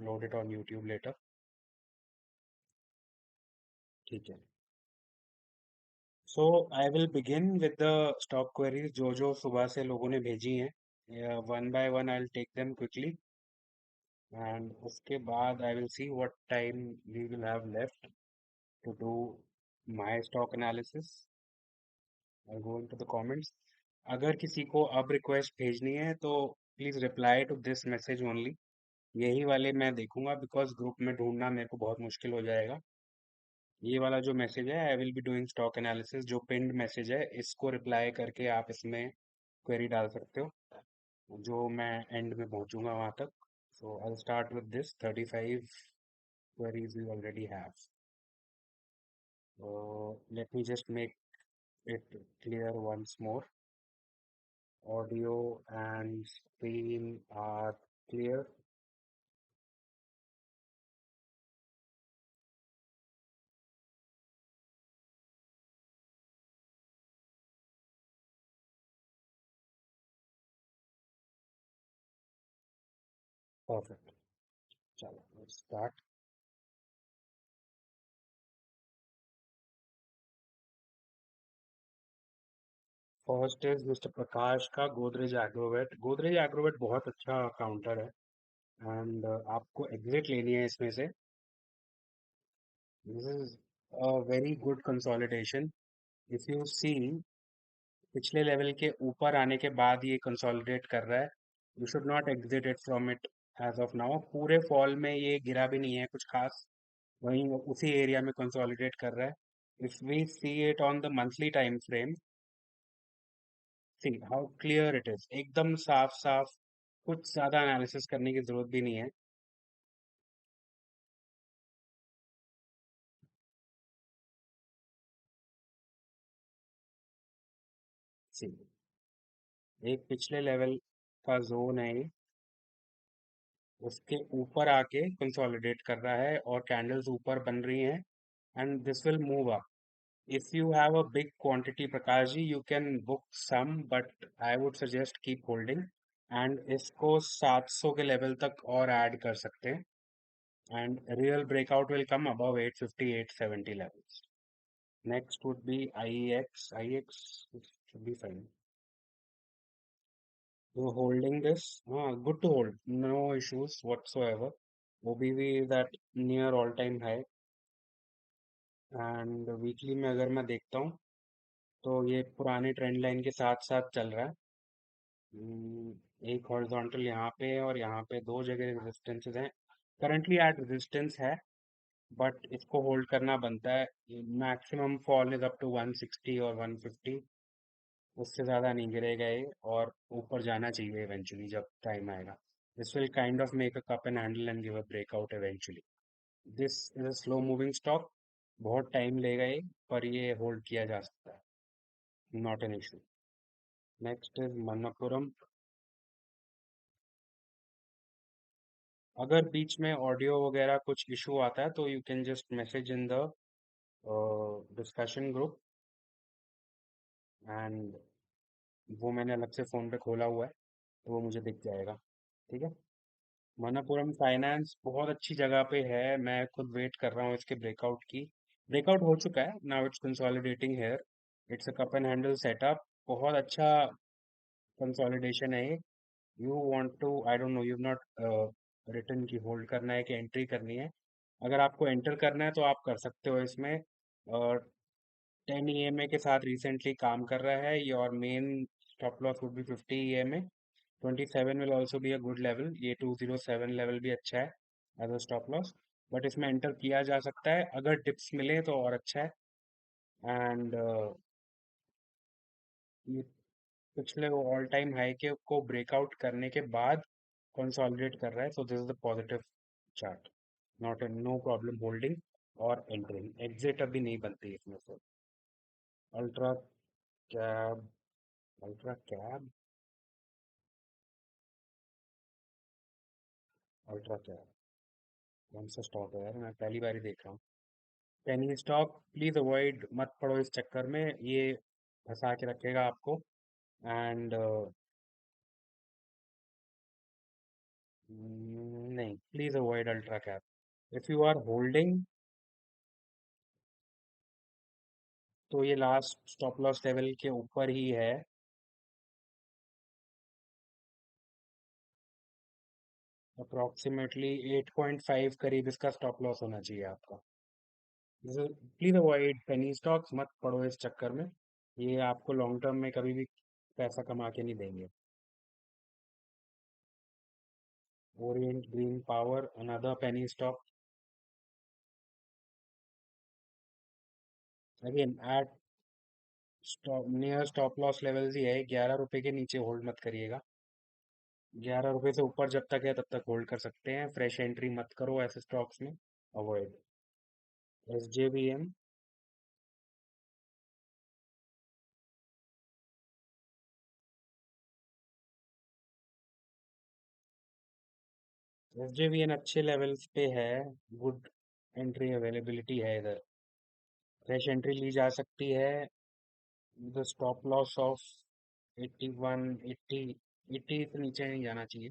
upload it on YouTube later. ठीक है. So I will begin with the stock queries जो सुबह से लोगों ने भेजी हैं. One by one I'll take them quickly, and उसके बाद I will see what time we will have left to do my stock analysis. I'll go into the comments. अगर किसी को अब रिक्वेस्ट भेजनी है तो please reply to this message only. यही वाले मैं देखूंगा बिकॉज ग्रुप में ढूंढना मेरे को बहुत मुश्किल हो जाएगा. ये वाला जो मैसेज है, I will be doing stock analysis, जो पिन्ड मैसेज है, इसको रिप्लाई करके आप इसमें क्वेरी डाल सकते हो, जो मैं एंड में पहुंचूंगा वहां तक. So I start with this 35 queries we already have. Let me just make it clear once more. Audio and screen are clear. Perfect. चलो, let's start. First is mister Prakash का गोदरेज एग्रोवेट. गोदरेज एग्रोवेट बहुत अच्छा काउंटर है, एंड आपको एग्जिट लेनी है इसमें से. This is a very good consolidation. If you see, पिछले लेवल के ऊपर आने के बाद ये कंसोलिडेट कर रहा है. You should not exit it from it as of now. पूरे फॉल में ये गिरा भी नहीं है कुछ खास, वहीं उसी एरिया में कंसोलिडेट कर रहा है. If we see it on the monthly time frame, see how clear it is, एकदम साफ साफ. कुछ ज्यादा एनालिसिस करने की जरूरत भी नहीं है. सी, एक पिछले लेवल का जोन है ये, उसके ऊपर आके कंसोलिडेट कर रहा है और कैंडल्स ऊपर बन रही हैं, and this will move up. If you have a big quantity Prakash ji, you can book some, but I would suggest keep holding. And इसको 700 के लेवल तक और ऐड कर सकते हैं, and real breakout will come above 850, 870 levels. Next would be IEX. IEX should be fine. So holding this, good to hold, no issues whatsoever. OBV is at near all-time high, and weekly में अगर मैं देखता हूँ तो ये पुराने trend line के साथ साथ चल रहा है. एक हॉरिजॉन्टल यहाँ पे और यहाँ पे दो जगह रेजिस्टेंसेस हैं. करंटली एट रेजिस्टेंस है, बट इसको होल्ड करना बनता है. Maximum fall is up to 160 और 150. उससे ज़्यादा नहीं गिरेगा ये, और ऊपर जाना चाहिए इवेंचुअली जब टाइम आएगा. This will kind of make a cup and handle and give a breakout eventually. This is a slow moving stock, बहुत टाइम लेगा ये, पर ये होल्ड किया जा सकता है, not an issue. Next is Manappuram. अगर बीच में ऑडियो वगैरह कुछ इशू आता है तो you can just message in the discussion group, and वो मैंने अलग से फ़ोन पे खोला हुआ है तो वो मुझे दिख जाएगा. ठीक है. मनप्पुरम फाइनेंस बहुत अच्छी जगह पे है, मैं खुद वेट कर रहा हूँ इसके ब्रेकआउट की. ब्रेकआउट हो चुका है, now it's consolidating here. It's a cup and handle setup, बहुत अच्छा कंसोलिडेशन है ये. You want to, I don't know, you not return की होल्ड करना है कि एंट्री करनी है. अगर आपको एंटर करना है तो आप कर सकते हो इसमें. और 10 EMA के साथ रिसेंटली काम कर रहा है. Your main stop loss would be 50 EMA. 27 will also be a good level. ये 207 लेवल भी अच्छा है as a stop loss, but इसमें एंटर किया जा सकता है. अगर टिप्स मिले तो और अच्छा है. एंड ये पिछले ऑल टाइम हाई के को ब्रेकआउट करने के बाद कंसोलिडेट कर रहा है, सो this is the positive chart. Not know problem holding और एंटरिंग. एग्जिट अभी नहीं बनती इसमें से. Ultra cab. Ultra cab. Ultra cab कौन सा स्टॉक है यार, मैं पहली बार ही देख रहा हूँ. पेनी स्टॉक प्लीज अवॉइड, मत पड़ो इस चक्कर में, ये फंसा के रखेगा आपको. एंड नहीं, please avoid ultra cap. If you are holding, तो ये लास्ट स्टॉप लॉस लेवल के ऊपर ही है। अप्रोक्सीमेटली 8.5 करीब इसका स्टॉप लॉस होना चाहिए आपका। प्लीज अवॉइड पेनी स्टॉक्स, मत पड़ो इस चक्कर में। ये आपको लॉन्ग टर्म में कभी भी पैसा कमा के नहीं देंगे। Orient Green Power, another penny stock. Again at stop near stop loss level ही है। 11 रुपए के नीचे होल्ड मत करिएगा। 11 रुपए से ऊपर जब तक है तब तक होल्ड कर सकते हैं। फ्रेश एंट्री मत करो ऐसे स्टॉक्स में। अवॉइड। SJVN। SJVN अच्छे लेवल्स पे है। गुड एंट्री अवेलेबिलिटी है इधर। फ्रेश एंट्री ली जा सकती है। द स्टॉप लॉस ऑफ 81, 80, 80 से नीचे नहीं जाना चाहिए।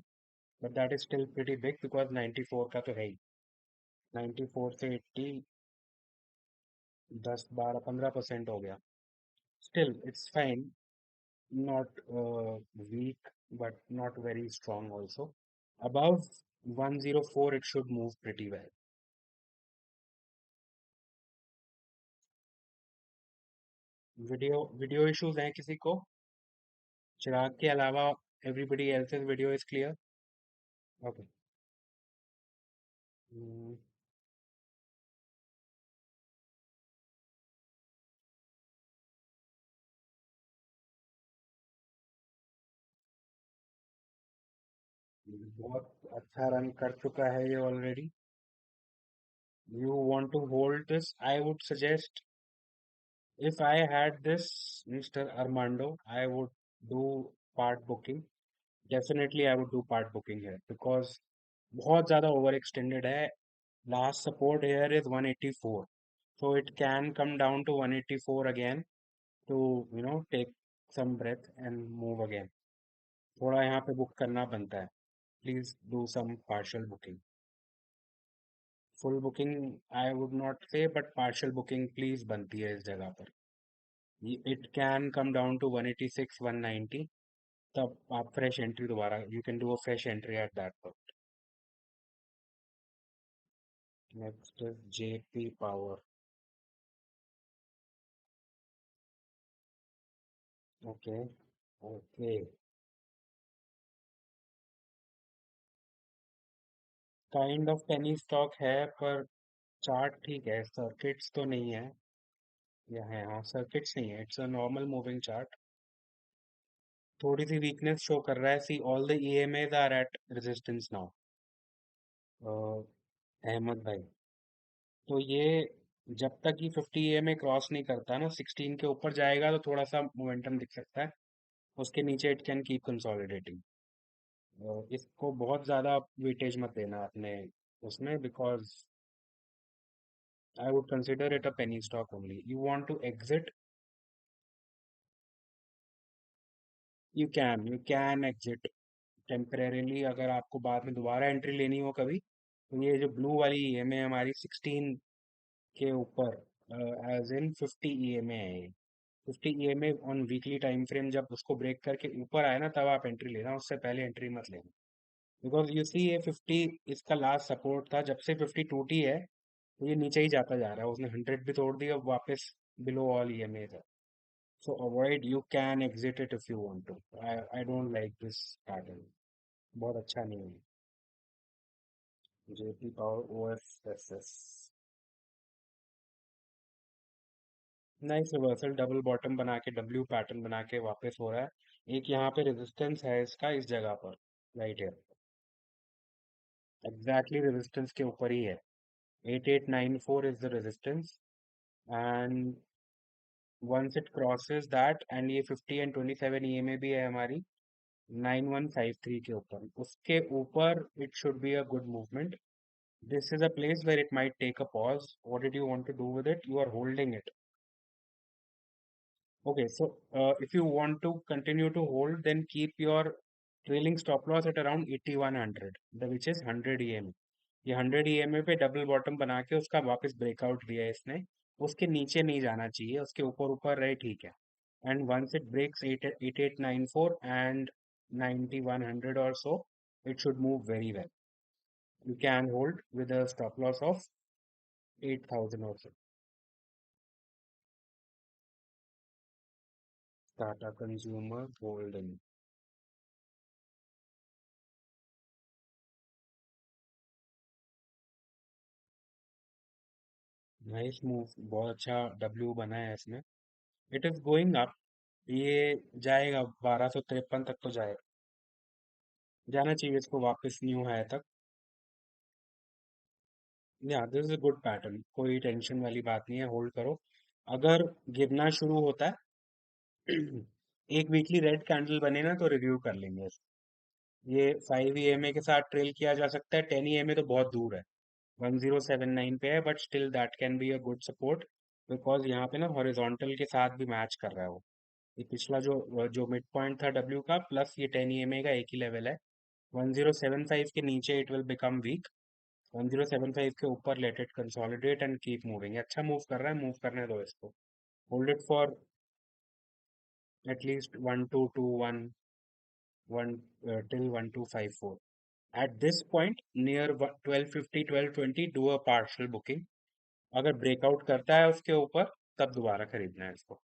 But that is still pretty big because 94 का तो है ही। 94 से 80, 10, 12, 15% हो गया। Still it's fine. Not weak, but not very strong also. Above 104, it should move pretty well. Video issues हैं किसी को? चिराग के अलावा everybody else's video is clear? Okay. Hmm, बहुत अच्छा रन कर चुका है ये already. You want to hold this? I would suggest, if I had this Mr. Armando, I would do part booking. Definitely I would do part booking here because बहुत ज़्यादा over extended है। Last support here is 184. So it can come down to 184 again to, take some breath and move again. थोड़ा यहाँ पे book करना बनता है। Please do some partial booking. Full booking I would not say, but partial booking please बनती है इस जगह पर। It can come down to 186, 190. तब आप फ्रेश एंट्री दोबारा, you can do a fresh entry at that point. Next is JP Power. Okay. Okay. Kind of penny stock है पर चार्ट ठीक है, सर्किट्स तो नहीं है। या है, हाँ सर्किट्स नहीं है, it's a normal moving chart. थोड़ी सी वीकनेस शो कर रहा है। See all the EMAs are at resistance now. Ahmed भाई, तो ये जब तक ये 50 EMA क्रॉस नहीं करता ना, 16 के ऊपर जाएगा तो थोड़ा सा मोमेंटम दिख सकता है। उसके नीचे इट कैन कीप कंसोलिडेटिंग। इसको बहुत ज्यादा वेटेज मत देना अपने उसमें, because I would consider it a penny stock only. You want to exit, you can exit temporarily. अगर आपको बाद में दोबारा एंट्री लेनी हो कभी, तो ये जो ब्लू वाली EMA हमारी 16 के ऊपर, एज इन 50 EMA है ये। 50 EMA on weekly time frame जब उसको ब्रेक करके ऊपर आए ना, तब आप एंट्री लेना, उससे पहले एंट्री मत लेना। बिकॉज यू सी ये 50 इसका लास्ट सपोर्ट था। जब से 50 टूटी है, तो ये नीचे ही जाता जा रहा है। उसने 100 भी तोड़ दिया, अब वापस बिलो ऑल EMA है। So avoid, you can exit it if you want to. I don't like this pattern. बहुत अच्छा नहीं है। JP Power OFSS। Nice reversal, double bottom बना के W पैटर्न बना के वापस हो रहा है। एक यहाँ पे रेजिस्टेंस है इसका इस जगह पर, राइट है। एग्जैक्टली रेजिस्टेंस के ऊपर ही है। 8894 is the resistance. And once it crosses that, and ये 50 एंड 27 EMA भी है हमारी 9153 के ऊपर, उसके ऊपर it should be a good movement. This is a place where it might take a pause. What did you want to do with it? You are holding it. Okay, so if you want to continue to hold, then keep your trailing stop loss at around 8100, the which is 100 EMA। ये 100 EMA पे double bottom बना के उसका वापस breakout दिया है इसने। उसके नीचे नहीं जाना चाहिए, उसके ऊपर ऊपर रहे ठीक है। And once it breaks 8894 and 9100 or so, it should move very well. You can hold with a stop loss of 8000 or so. Tata Consumer Holding। Nice move, बहुत अच्छा डब्ल्यू बना है इसमें। It is going up. ये जाएगा 1253 तक तो जाएगा, जाना चाहिए इसको वापस न्यू हाई तक। या this is a good pattern, कोई टेंशन वाली बात नहीं है, होल्ड करो। अगर गिरना शुरू होता है एक वीकली रेड कैंडल बने ना तो रिव्यू कर लेंगे इसको। ये 5 EMA के साथ ट्रेल किया जा सकता है, 10 EMA तो बहुत दूर है, 1079 पे है, but still that can be a good support. Because यहाँ पे ना हॉरिजॉन्टल के साथ भी मैच कर रहा है वो। ये पिछला जो मिड पॉइंट था डब्ल्यू का प्लस ये 10 EMA का एक ही लेवल है। 1075 के नीचे इट विल बिकम वीक, 1075 के ऊपर let it consolidate and keep moving. अच्छा मूव कर रहा है, मूव करने दो इसको। Hold it for at least 1221, one till 1254। At this point near 1250 1220 do a partial booking। अगर ब्रेकआउट करता है उसके ऊपर तब दोबारा खरीदना है इसको।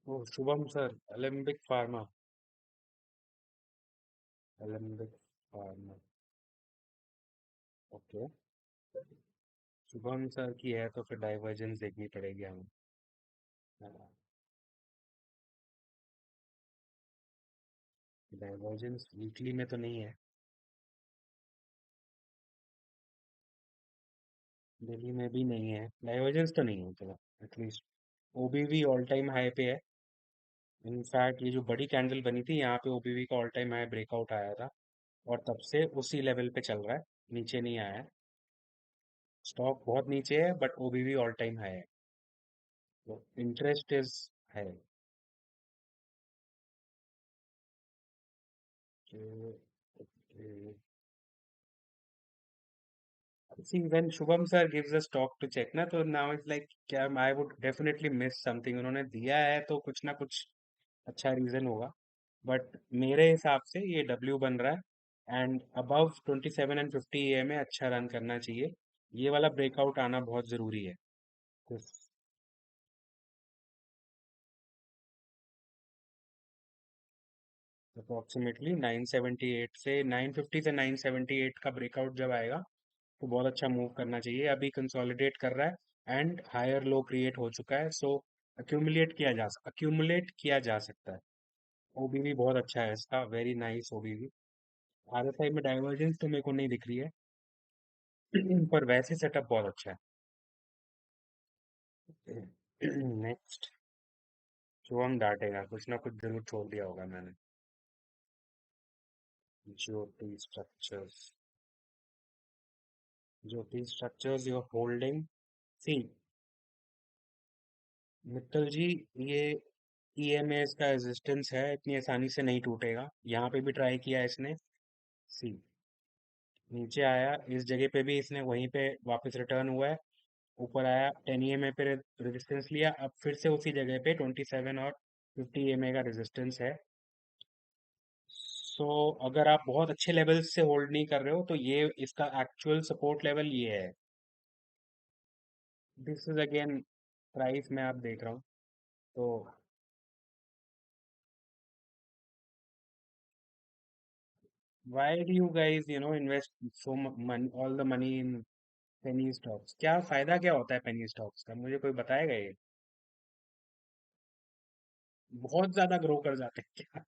ओ Shubham sir, Alembic Pharma. Alembic Pharma, okay. Shubham sir की है तो फिर डाइवर्जेंस देखनी पड़ेगी हमें। डाइवर्जेंस वीकली में तो नहीं है, डेली में भी नहीं है, डाइवर्जेंस तो नहीं है, चलो एटलीस्ट। ओबीवी ऑल टाइम हाई पे है। इनफैक्ट ये जो बड़ी कैंडल बनी थी यहाँ पे ओबीवी का ऑल टाइम हाई ब्रेकआउट आया था, और तब से उसी लेवल पे चल रहा है, नीचे नहीं आया है। स्टॉक बहुत नीचे है बट ओबीवी ऑल टाइम हाई है, तो इंटरेस्ट इज है। See, when Shubham sir gives us talk to check ना, तो now it's like क्या I would definitely miss something। उन्होंने दिया है तो कुछ ना कुछ अच्छा रीजन होगा। बट मेरे हिसाब से ये डब्ल्यू बन रहा है एंड अबव 27 and 50 में अच्छा रन करना चाहिए। ये वाला ब्रेकआउट आना बहुत जरूरी है। तो अप्रोक्सीमेटली 978 से 950 से 978 का ब्रेकआउट जब आएगा तो बहुत अच्छा मूव करना चाहिए। अभी कंसोलिडेट कर रहा है एंड हायर लो क्रिएट हो चुका है, सो अक्यूमुलेट किया जा सकता है। ओबीवी बहुत अच्छा है इसका, वेरी नाइस ओबीवी। आरएसआई में डाइवर्जेंस तो मेरे को नहीं दिख रही है पर वैसे सेटअप बहुत अच्छा है। नेक्स्ट, जो हम डांटेगा कुछ ना कुछ जरूर छोड़ दिया होगा मैंने। Jyoti structures, Jyoti structures your holding. See Mittal ji, ये ईएमए इसका रेजिस्टेंस है, इतनी आसानी से नहीं टूटेगा। यहाँ पे भी ट्राई किया है इसने। सी नीचे आया, इस जगह पे भी इसने वहीं पे वापस रिटर्न हुआ है। ऊपर आया, 10 EMA पे रेजिस्टेंस लिया, अब फिर से उसी जगह पे 27 और 50 EMA का रेजिस्टेंस है। सो अगर आप बहुत अच्छे लेवल से होल्ड नहीं कर रहे हो तो ये इसका एक्चुअल सपोर्ट लेवल ये है। दिस इज अगेन प्राइस में आप देख रहा हूँ तो। Why do you guys invest so money, all the money in penny stocks? क्या फायदा क्या होता है पेनी स्टॉक्स का, मुझे कोई बताएगा ये? बहुत ज्यादा ग्रो कर जाते हैं क्या?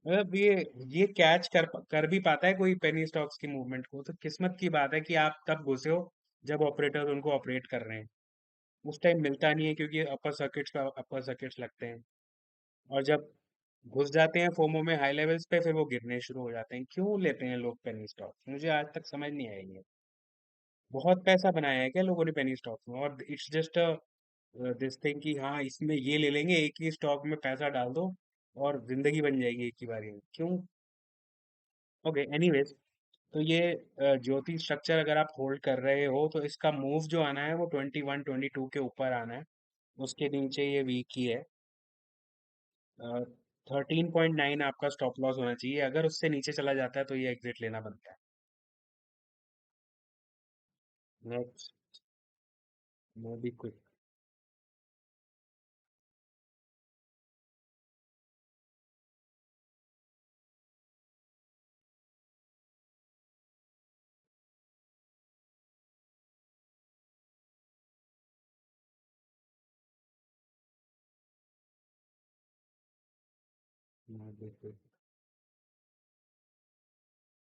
मतलब ये कैच कर भी पाता है कोई पेनी स्टॉक्स की मूवमेंट को? तो किस्मत की बात है कि आप तब घुसे हो जब ऑपरेटर उनको ऑपरेट कर रहे हैं। उस टाइम मिलता नहीं है क्योंकि अपर सर्किट्स लगते हैं। और जब घुस जाते हैं फोमो में हाई लेवल्स पे, फिर वो गिरने शुरू हो जाते हैं। क्यों लेते हैं लोग पेनी स्टॉक्स, मुझे आज तक समझ नहीं आई है। बहुत पैसा बनाया है क्या लोगों ने पेनी स्टॉक्स में? और इट्स जस्ट दिस थिंग कि हाँ इसमें ये ले लेंगे, एक ही स्टॉक में पैसा डाल दो और जिंदगी बन जाएगी एक ही बारी में, क्यों? ओके एनीवेज, तो ये ज्योति स्ट्रक्चर अगर आप होल्ड कर रहे हो तो इसका मूव जो आना है वो 21-22 के ऊपर आना है। उसके नीचे ये वीक ही है। 13.9 आपका स्टॉप लॉस होना चाहिए, अगर उससे नीचे चला जाता है तो ये एग्जिट लेना बनता है। Next, MobiKwik.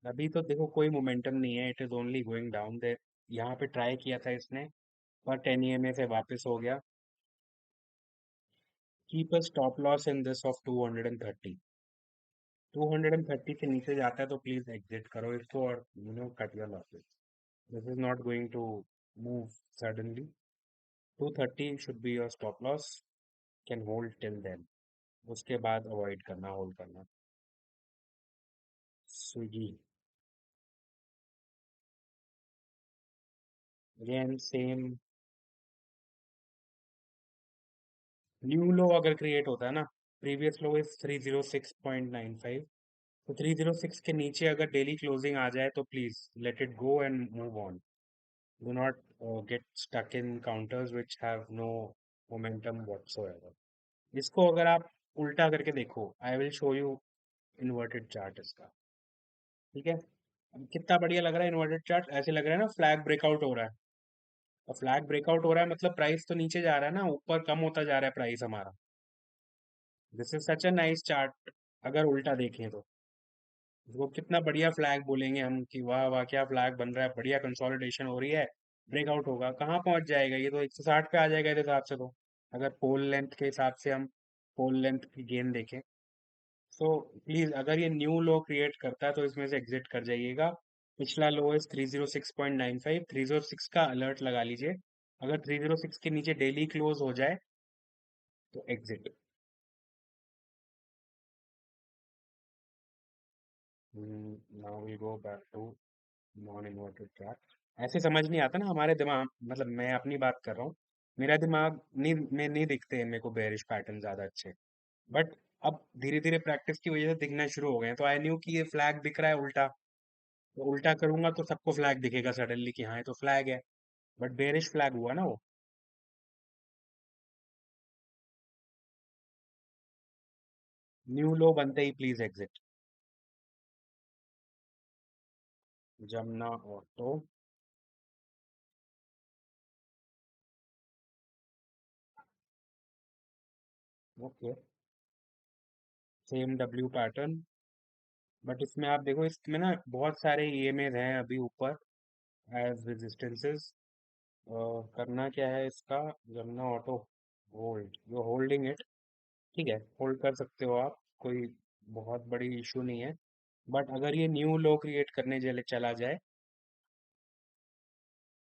अभी तो देखो कोई मोमेंटम नहीं है, it is only going down they. यहाँ पे ट्राई किया था इसने, पर 10 ईएमए से वापस हो गया। Keep a stop loss in this of 230। 230 से नीचे जाता है तो प्लीज एग्जिट करो इसको और cut your losses. This is not going to move suddenly. 230 should be your stop loss. Can hold till then, उसके बाद अवॉइड करना, होल्ड करना। Swiggy, again same. New low अगर क्रिएट होता है ना, प्रीवियस लो इज 306.95, तो 306 के नीचे अगर डेली क्लोजिंग आ जाए तो please let it go and move on. Do not get stuck in counters which have no momentum whatsoever. इसको अगर आप उल्टा करके देखो, I will show you inverted chart इसका। ठीक है, अब कितना बढ़िया लग रहा है इन्वर्टेड चार्ट, ऐसे लग रहा है ना फ्लैग ब्रेकआउट हो रहा है। और फ्लैग ब्रेकआउट हो रहा है मतलब प्राइस तो नीचे जा रहा है ना, ऊपर कम होता जा रहा है प्राइस हमारा। This is such a nice chart. अगर उल्टा देखें तो वो कितना बढ़िया फ्लैग बोलेंगे हम कि वाह वाह क्या फ्लैग बन रहा है, बढ़िया कंसोलिडेशन हो रही है। ब्रेकआउट होगा, कहाँ पहुंच जाएगा ये, तो 160 पे आ जाएगा इस हिसाब से तो। अगर पोल लेंथ के हिसाब से हम पोल लेंथ की गेन देखें, तो प्लीज अगर ये न्यू लो क्रिएट करता है तो इसमें से एग्जिट कर जाइएगा। पिछला लो इज 306.95, 306 का अलर्ट लगा लीजिए। अगर 306 के नीचे डेली क्लोज हो जाए तो exit. Now we go back to non inverted track. ऐसे समझ नहीं आता ना हमारे दिमाग, मतलब मैं अपनी बात कर रहा हूँ, मेरा दिमाग नहीं में नहीं दिखते हैं मेरे को बेरिश पैटर्न ज्यादा अच्छे। बट अब धीरे धीरे प्रैक्टिस की वजह से दिखना शुरू हो गए हैं, तो आई न्यू कि ये फ्लैग दिख रहा है उल्टा, तो उल्टा करूंगा तो सबको फ्लैग दिखेगा सडनली कि हाँ ये तो फ्लैग है। बट बेरिश फ्लैग हुआ ना वो। न्यू लो बनते ही please exit. Jamna auto. Okay, same W pattern. But इसमें आप देखो, इसमें ना बहुत सारे ईएमएज हैं अभी ऊपर एज रेजिस्टेंसेस। करना क्या है इसका, Jamna auto hold, you holding it. ठीक है, होल्ड कर सकते हो आप, कोई बहुत बड़ी इशू नहीं है। बट अगर ये न्यू लो क्रिएट करने चला जाए,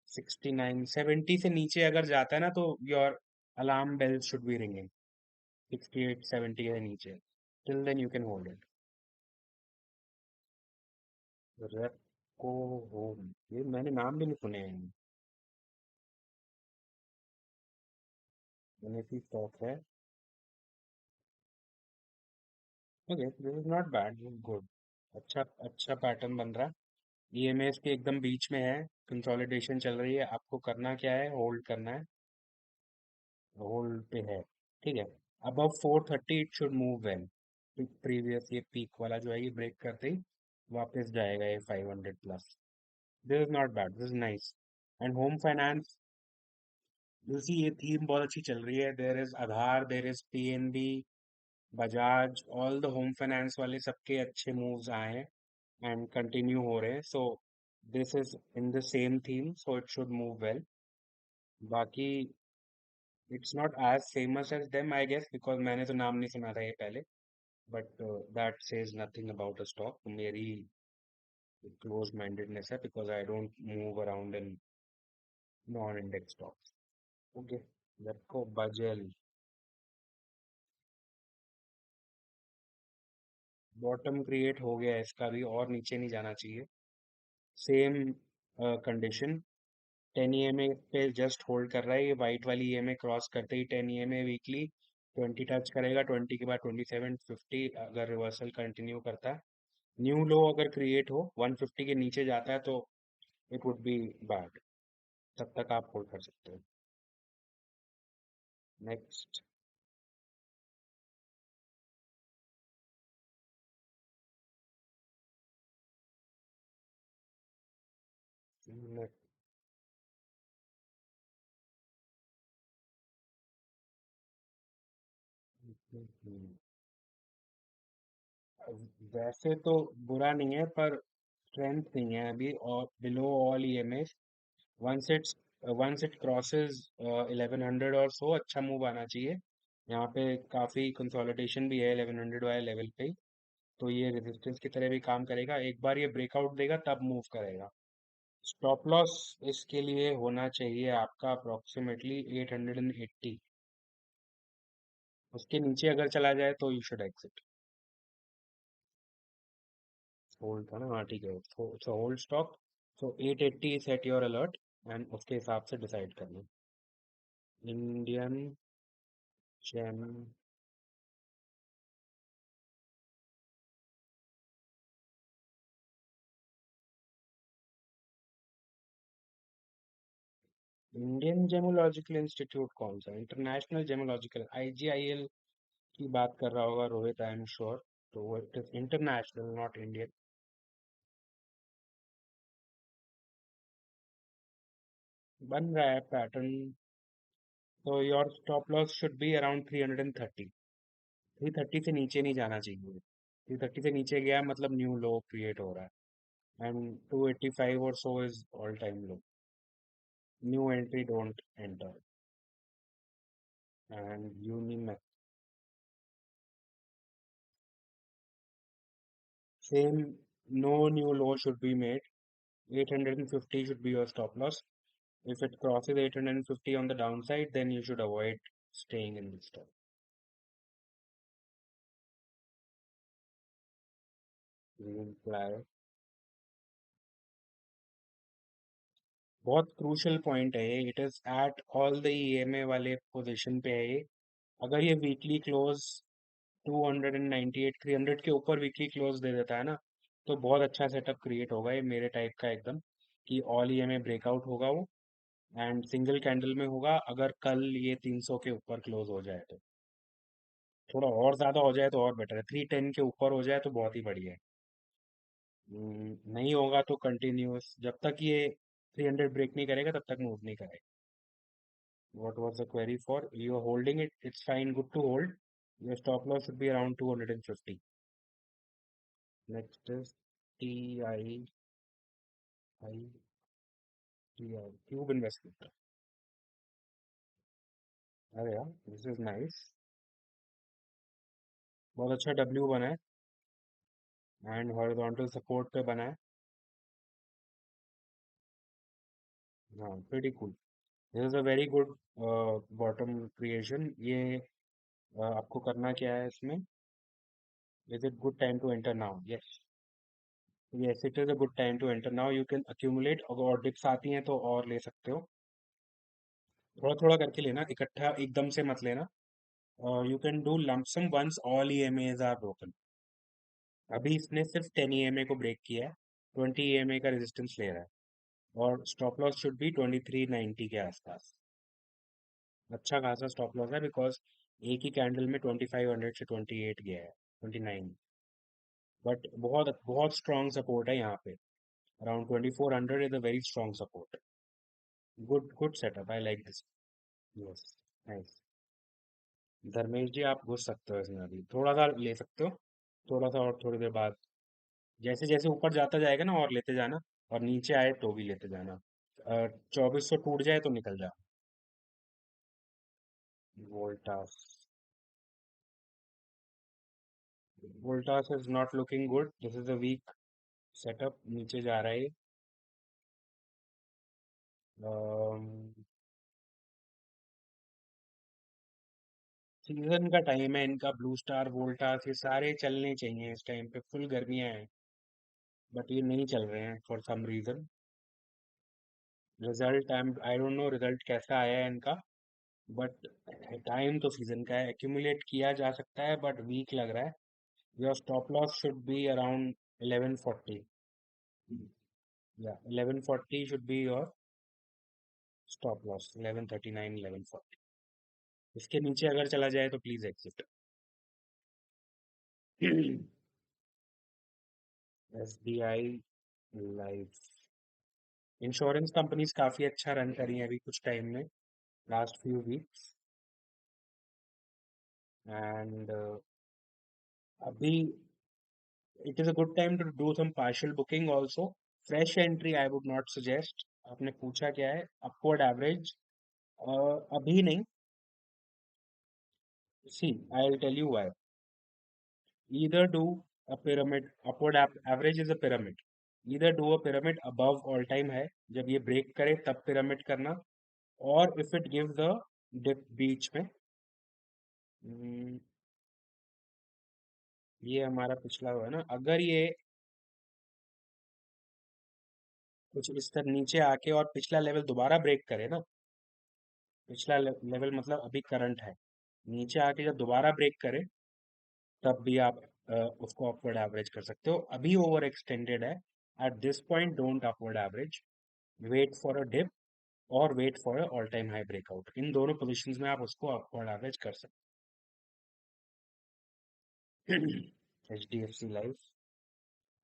69 70 से नीचे अगर जाता है ना तो your alarm bell should be ringing. 68 70 के नीचे, till then you can hold it. Repco Home, ये मैंने नाम भी नहीं सुने हैं। एनएससी स्टॉक है। Okay, this is not bad, good. अच्छा अच्छा पैटर्न बन रहा है। ईएमएस के एकदम बीच में है, कंसोलिडेशन चल रही है, आपको करना क्या है, होल्ड करना है। होल्ड पे है, ठीक है। Above 430 it should move well. Previous ये पीक वाला जो है ये ब्रेक करते ही वापस जाएगा ये 500 plus. This is not bad, this is nice. And home finance, दूसरी ये थीम बहुत अच्छी चल रही है। There is Aadhaar, there is PNB, Bajaj, all the home finance वाले सबके अच्छे मूव्स आए हैं एंड कंटिन्यू हो रहे हैं। So this is in the same theme, so it should move well. बाकी it's not as famous as them I guess, because मैंने तो नाम नहीं सुना था ये पहले। But that says nothing about a stock, मेरी क्लोज माइंडेडनेस है, because I don't move around in non index stocks. Okay. देखो बजेल बॉटम क्रिएट हो गया है इसका भी, और नीचे नहीं जाना चाहिए। Same condition. 10 EMA पे जस्ट होल्ड कर रहा है, ये वाइट वाली EMA क्रॉस करते ही 10 EMA वीकली 20 टच करेगा, 20 के बाद 27 50 अगर रिवर्सल कंटिन्यू करता है। न्यू लो अगर क्रिएट हो 150 के नीचे जाता है तो इट वुड बी बैड, तब तक आप होल्ड कर सकते हो। नेक्स्ट। वैसे तो बुरा नहीं है, पर स्ट्रेंथ नहीं है अभी, और below all EMA once it's once it crosses 1100 or सो अच्छा मूव आना चाहिए। यहाँ पे काफी कंसोलिडेशन भी है 1100 वाले लेवल पे ही, तो ये रेजिस्टेंस की तरह भी काम करेगा, एक बार ये ब्रेकआउट देगा तब मूव करेगा। स्टॉप लॉस इसके लिए होना चाहिए आपका अप्रोक्सीमेटली 880। उसके नीचे अगर चला जाए तो यू शुड एग्जिट। होल्ड था ना, हाँ ठीक है, so hold stock. So 880 set your alert and उसके हिसाब से डिसाइड करना। Indian gem. Indian gemological institute कौन सा? इंटरनेशनल जेमोलॉजिकल, IGIL की बात कर रहा होगा रोहित, आई एम श्योर। तो it is international not Indian. बन रहा है पैटर्न। तो your stop loss should be around 330। 330 से नीचे नहीं जाना चाहिए। 330 से नीचे गया मतलब न्यू लो क्रिएट हो रहा है, एंड 285 और so is all time low. New entry don't enter. And Unimech same, no new low should be made. 850 should be your stop loss. If it crosses 850 on the downside, then you should avoid staying in this stock. Green flag, बहुत crucial point है ये, it is at all the EMA वाले position पे है ये। अगर ये weekly close 298 300 के ऊपर वीकली क्लोज दे देता है ना, तो बहुत अच्छा सेटअप क्रिएट होगा ये मेरे टाइप का एकदम, कि ऑल EMA ब्रेकआउट होगा वो, एंड सिंगल कैंडल में होगा। अगर कल ये 300 के ऊपर क्लोज हो जाए तो, थोड़ा और ज्यादा हो जाए तो और बेटर है, 310 के ऊपर हो जाए तो बहुत ही बढ़िया है। नहीं होगा तो कंटिन्यूस, जब तक ये 300 ब्रेक नहीं करेगा तब तक मूव नहीं करेगा। What was the query for? You are holding it, it's fine, good to hold. Your stop loss should be around 250। Next is TI Cube Investment। अरे यार, दिस इज नाइस। बहुत अच्छा W बना है, एंड हॉरिजॉन्टल सपोर्ट पे बना है। हाँ, pretty cool. This is a very good bottom creation. ये आपको करना क्या है इसमें? Is it good time to enter now? Yes. Yes, it is a good time to enter now, you can accumulate, और डिप्स आती हैं तो और ले सकते हो। थोड़ा थोड़ा करके लेना, इकट्ठा एकदम से मत लेना। You can do lump sum once all EMAs are broken. अभी इसने सिर्फ 10 EMA को ब्रेक किया है, 20 EMA का रेजिस्टेंस ले रहा है, और स्टॉप लॉस शुड बी 2390 के आसपास। अच्छा खासा स्टॉप लॉस है, बिकॉज एक ही कैंडल में 2500 से 28 गया है, 29। बट बहुत बहुत स्ट्रॉन्ग सपोर्ट है यहाँ पे। Around 2400 is a very strong support. Good good setup, I like this. Yes, nice. Dharmesh ji, आप घुस सकते हो इसमें, अभी थोड़ा सा ले सकते हो, थोड़ा सा और थोड़ी देर बाद। जैसे जैसे ऊपर जाता जाएगा ना और लेते जाना, और नीचे आए तो भी लेते जाना। 2400 टूट जाए तो निकल जा। Voltas. Voltas is not looking good, this is a weak setup, नीचे जा रहा है। सीजन का टाइम है इनका, ब्लू स्टार वोल्टास ये सारे चलने चाहिए इस टाइम पे, फुल गर्मियां हैं, बट ये नहीं चल रहे हैं for some reason. Result I don't know result कैसा आया है इनका, बट टाइम तो सीजन का है, एक्यूमुलेट किया जा सकता है बट वीक लग रहा है। Your stop loss should be around 1140, या 1140 should be your stop loss, 1139 1140। इसके नीचे अगर चला जाए तो please exit. SBI life insurance companies काफी अच्छा रन करी हैं अभी कुछ टाइम में, लास्ट फ्यू वीक्स, एंड अभी it is a good time to do some partial booking also. Fresh entry I would not suggest. आपने पूछा क्या है, अपवर्ड एवरेज? अभी नहीं। See, I will tell you why. either do a pyramid, upward average is a pyramid, either do a pyramid above all time high, जब ये break करे तब पिरामिड करना, और if it give the dip बीच में। हम्म, ये हमारा पिछला हुआ है ना, अगर ये कुछ इस तरह नीचे आके और पिछला लेवल दोबारा ब्रेक करे ना, पिछला लेवल मतलब अभी करंट है, नीचे आके जब दोबारा ब्रेक करे तब भी आप उसको अपवर्ड एवरेज कर सकते हो। अभी ओवर एक्सटेंडेड है, at this point don't upward average, wait for a dip और wait for all time high breakout, इन दोनों पोजीशंस में आप उसको अपवर्ड एवरेज कर सकते। H D F C life,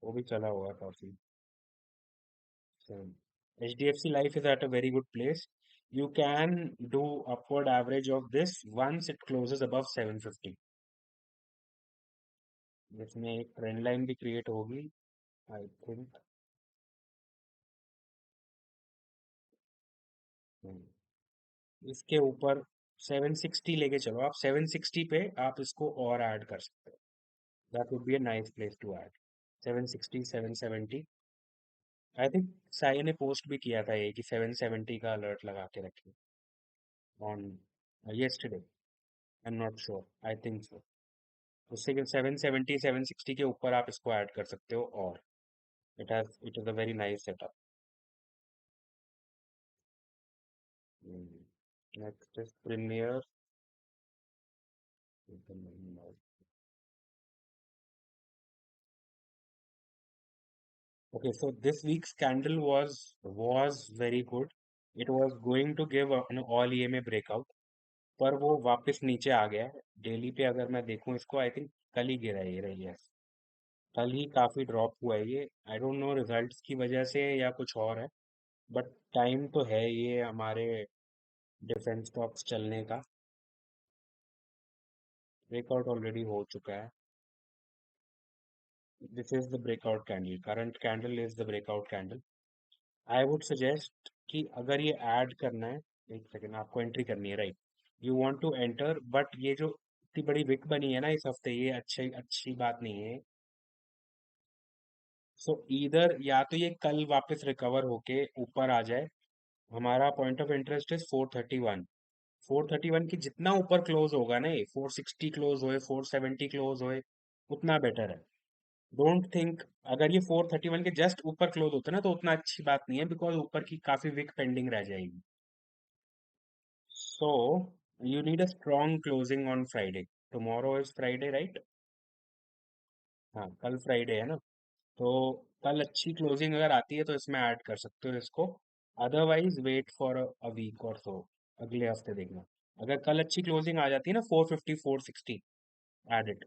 वो भी चला हुआ है काफी। H D F C life is at a very good place, you can do upward average of this once it closes above 750, जिसमें एक ट्रेंड लाइन भी क्रिएट होगी आई थिंक। इसके ऊपर 760 लेके चलो, आप 760 पे आप इसको और ऐड कर सकते हो, that would be a nice place to add. 760 770, I think Sai ने पोस्ट भी किया था ये कि 770 का अलर्ट लगा के रखिए on yesterday, I am not sure, I think so. उससे 770 760 के ऊपर आप इसको ऐड कर सकते हो, और it is a very nice setup. Next is premier. Okay, so this week's candle was very good. It was going to give an all EMA breakout, पर वो वापस नीचे आ गया है। डेली पे अगर मैं देखूं इसको, आई थिंक कल ही गिरा है ये रही है, कल ही काफी ड्रॉप हुआ है ये। आई डोंट नो रिजल्ट्स की वजह से या कुछ और है, बट टाइम तो है ये हमारे डिफेंस स्टॉक्स चलने का। ब्रेकआउट ऑलरेडी हो चुका है। This is the breakout candle, current candle is the breakout candle. I would suggest कि अगर ये ऐड करना है, एक सेकेंड, आपको एंट्री करनी है right, you want to enter, but ये जो इतनी बड़ी विक बनी है ना इस हफ्ते, ये अच्छी अच्छी बात नहीं है। सो ईदर या तो ये कल वापस रिकवर होके ऊपर आ जाए, हमारा पॉइंट ऑफ इंटरेस्ट इज 431। 431 की जितना ऊपर क्लोज होगा ना, ये 460 क्लोज होए 470 क्लोज होए, उतना बेटर है। डोंट थिंक, अगर ये 431 के जस्ट ऊपर क्लोज होता है ना तो उतना अच्छी बात नहीं है, बिकॉज ऊपर की काफी विक पेंडिंग रह जाएगी। So you need a strong closing on Friday. Tomorrow is Friday right? हाँ, कल फ्राइडे है ना, तो कल अच्छी क्लोजिंग अगर आती है तो इसमें ऐड कर सकते हो इसको, otherwise wait for a week or so, अगले हफ्ते देखना। अगर कल अच्छी क्लोजिंग आ जाती है ना 450 460, ऐड इट,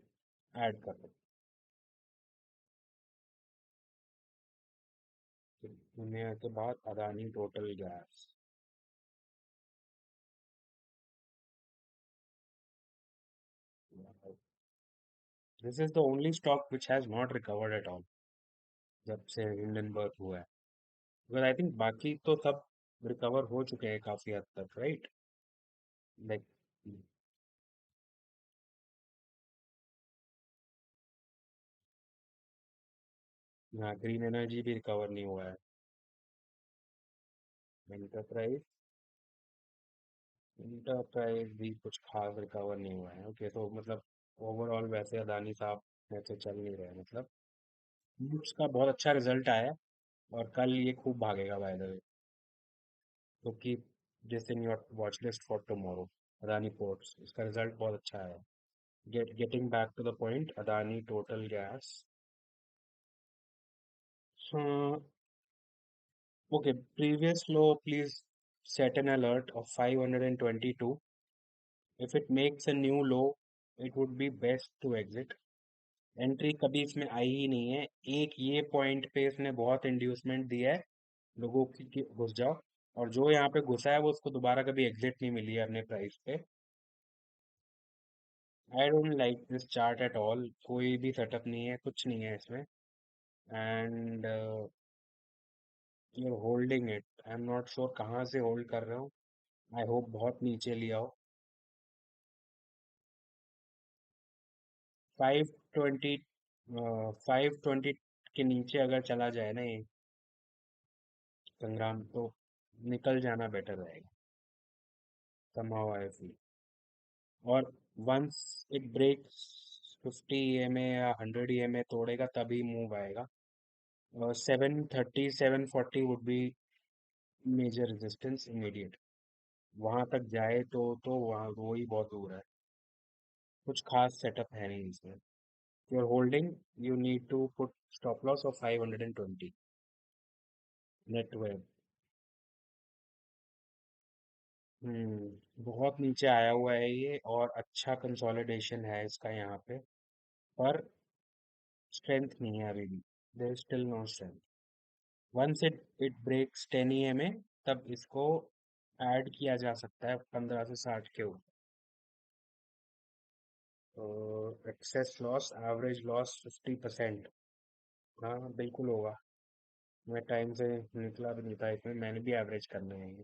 ऐड कर दो। दुनिया के बाद Adani total gas, this is the only stock which has not recovered at all जब से हिंडनबर्ग हुआ है, बिकॉज आई थिंक बाकी तो सब रिकवर हो चुके हैं काफी हद तक, राइट? लाइक, हाँ, ग्रीन एनर्जी भी रिकवर नहीं हुआ है। एंटरप्राइज इंटरप्राइज भी कुछ खास रिकवर नहीं हुआ है। ओके, तो मतलब ओवरऑल वैसे अदानी साहब ऐसे चल नहीं रहे, मतलब उसका बहुत अच्छा रिजल्ट आया है और कल ये खूब भागेगा बाय द वे। तो keep this in your watch list for tomorrow. Adani ports, इसका रिजल्ट बहुत अच्छा है। Getting back to the point, Adani total gas. Okay, previous low, please set an alert of 522. If it makes a new low, it would be best to exit. Entry कभी इसमें आई ही नहीं है। एक ये पॉइंट पे इसने बहुत इंड्यूसमेंट दिया है लोगों की कि घुस जाओ, और जो यहाँ पे घुसा है वो उसको दोबारा कभी एग्जिट नहीं मिली है अपने प्राइस पे। I don't like this chart at all, कोई भी सेटअप नहीं है, कुछ नहीं है इसमें। And you're holding it, I am not sure कहाँ से होल्ड कर रहे हो। आई होप बहुत नीचे लिया हो। 520, 520 के नीचे अगर चला जाए ना ये संग्राम, तो निकल जाना बेटर रहेगा। somehow I feel। और वंस इट ब्रेक्स 50 ईएमए या 100 ईएमए तोड़ेगा तभी मूव आएगा। 730 740 would be major resistance immediate. वहां तक जाए तो वहाँ वो ही बहुत दूर है। कुछ खास सेटअप है नहीं इसमें। You're holding, you need to put stop loss of 520 Netweb. बहुत नीचे आया हुआ है ये, और अच्छा कंसोलिडेशन है इसका यहाँ पे, पर स्ट्रेंथ नहीं है अभी भी। There is still no strength. Once it breaks 10 EMA, तब इसको ऐड किया जा सकता है 15 से 60 के ऊपर। तो एक्सेस लॉस, एवरेज लॉस 50%। हाँ बिल्कुल होगा। मैं टाइम से निकला भी नहीं था इसमें, मैंने भी एवरेज करना है ये।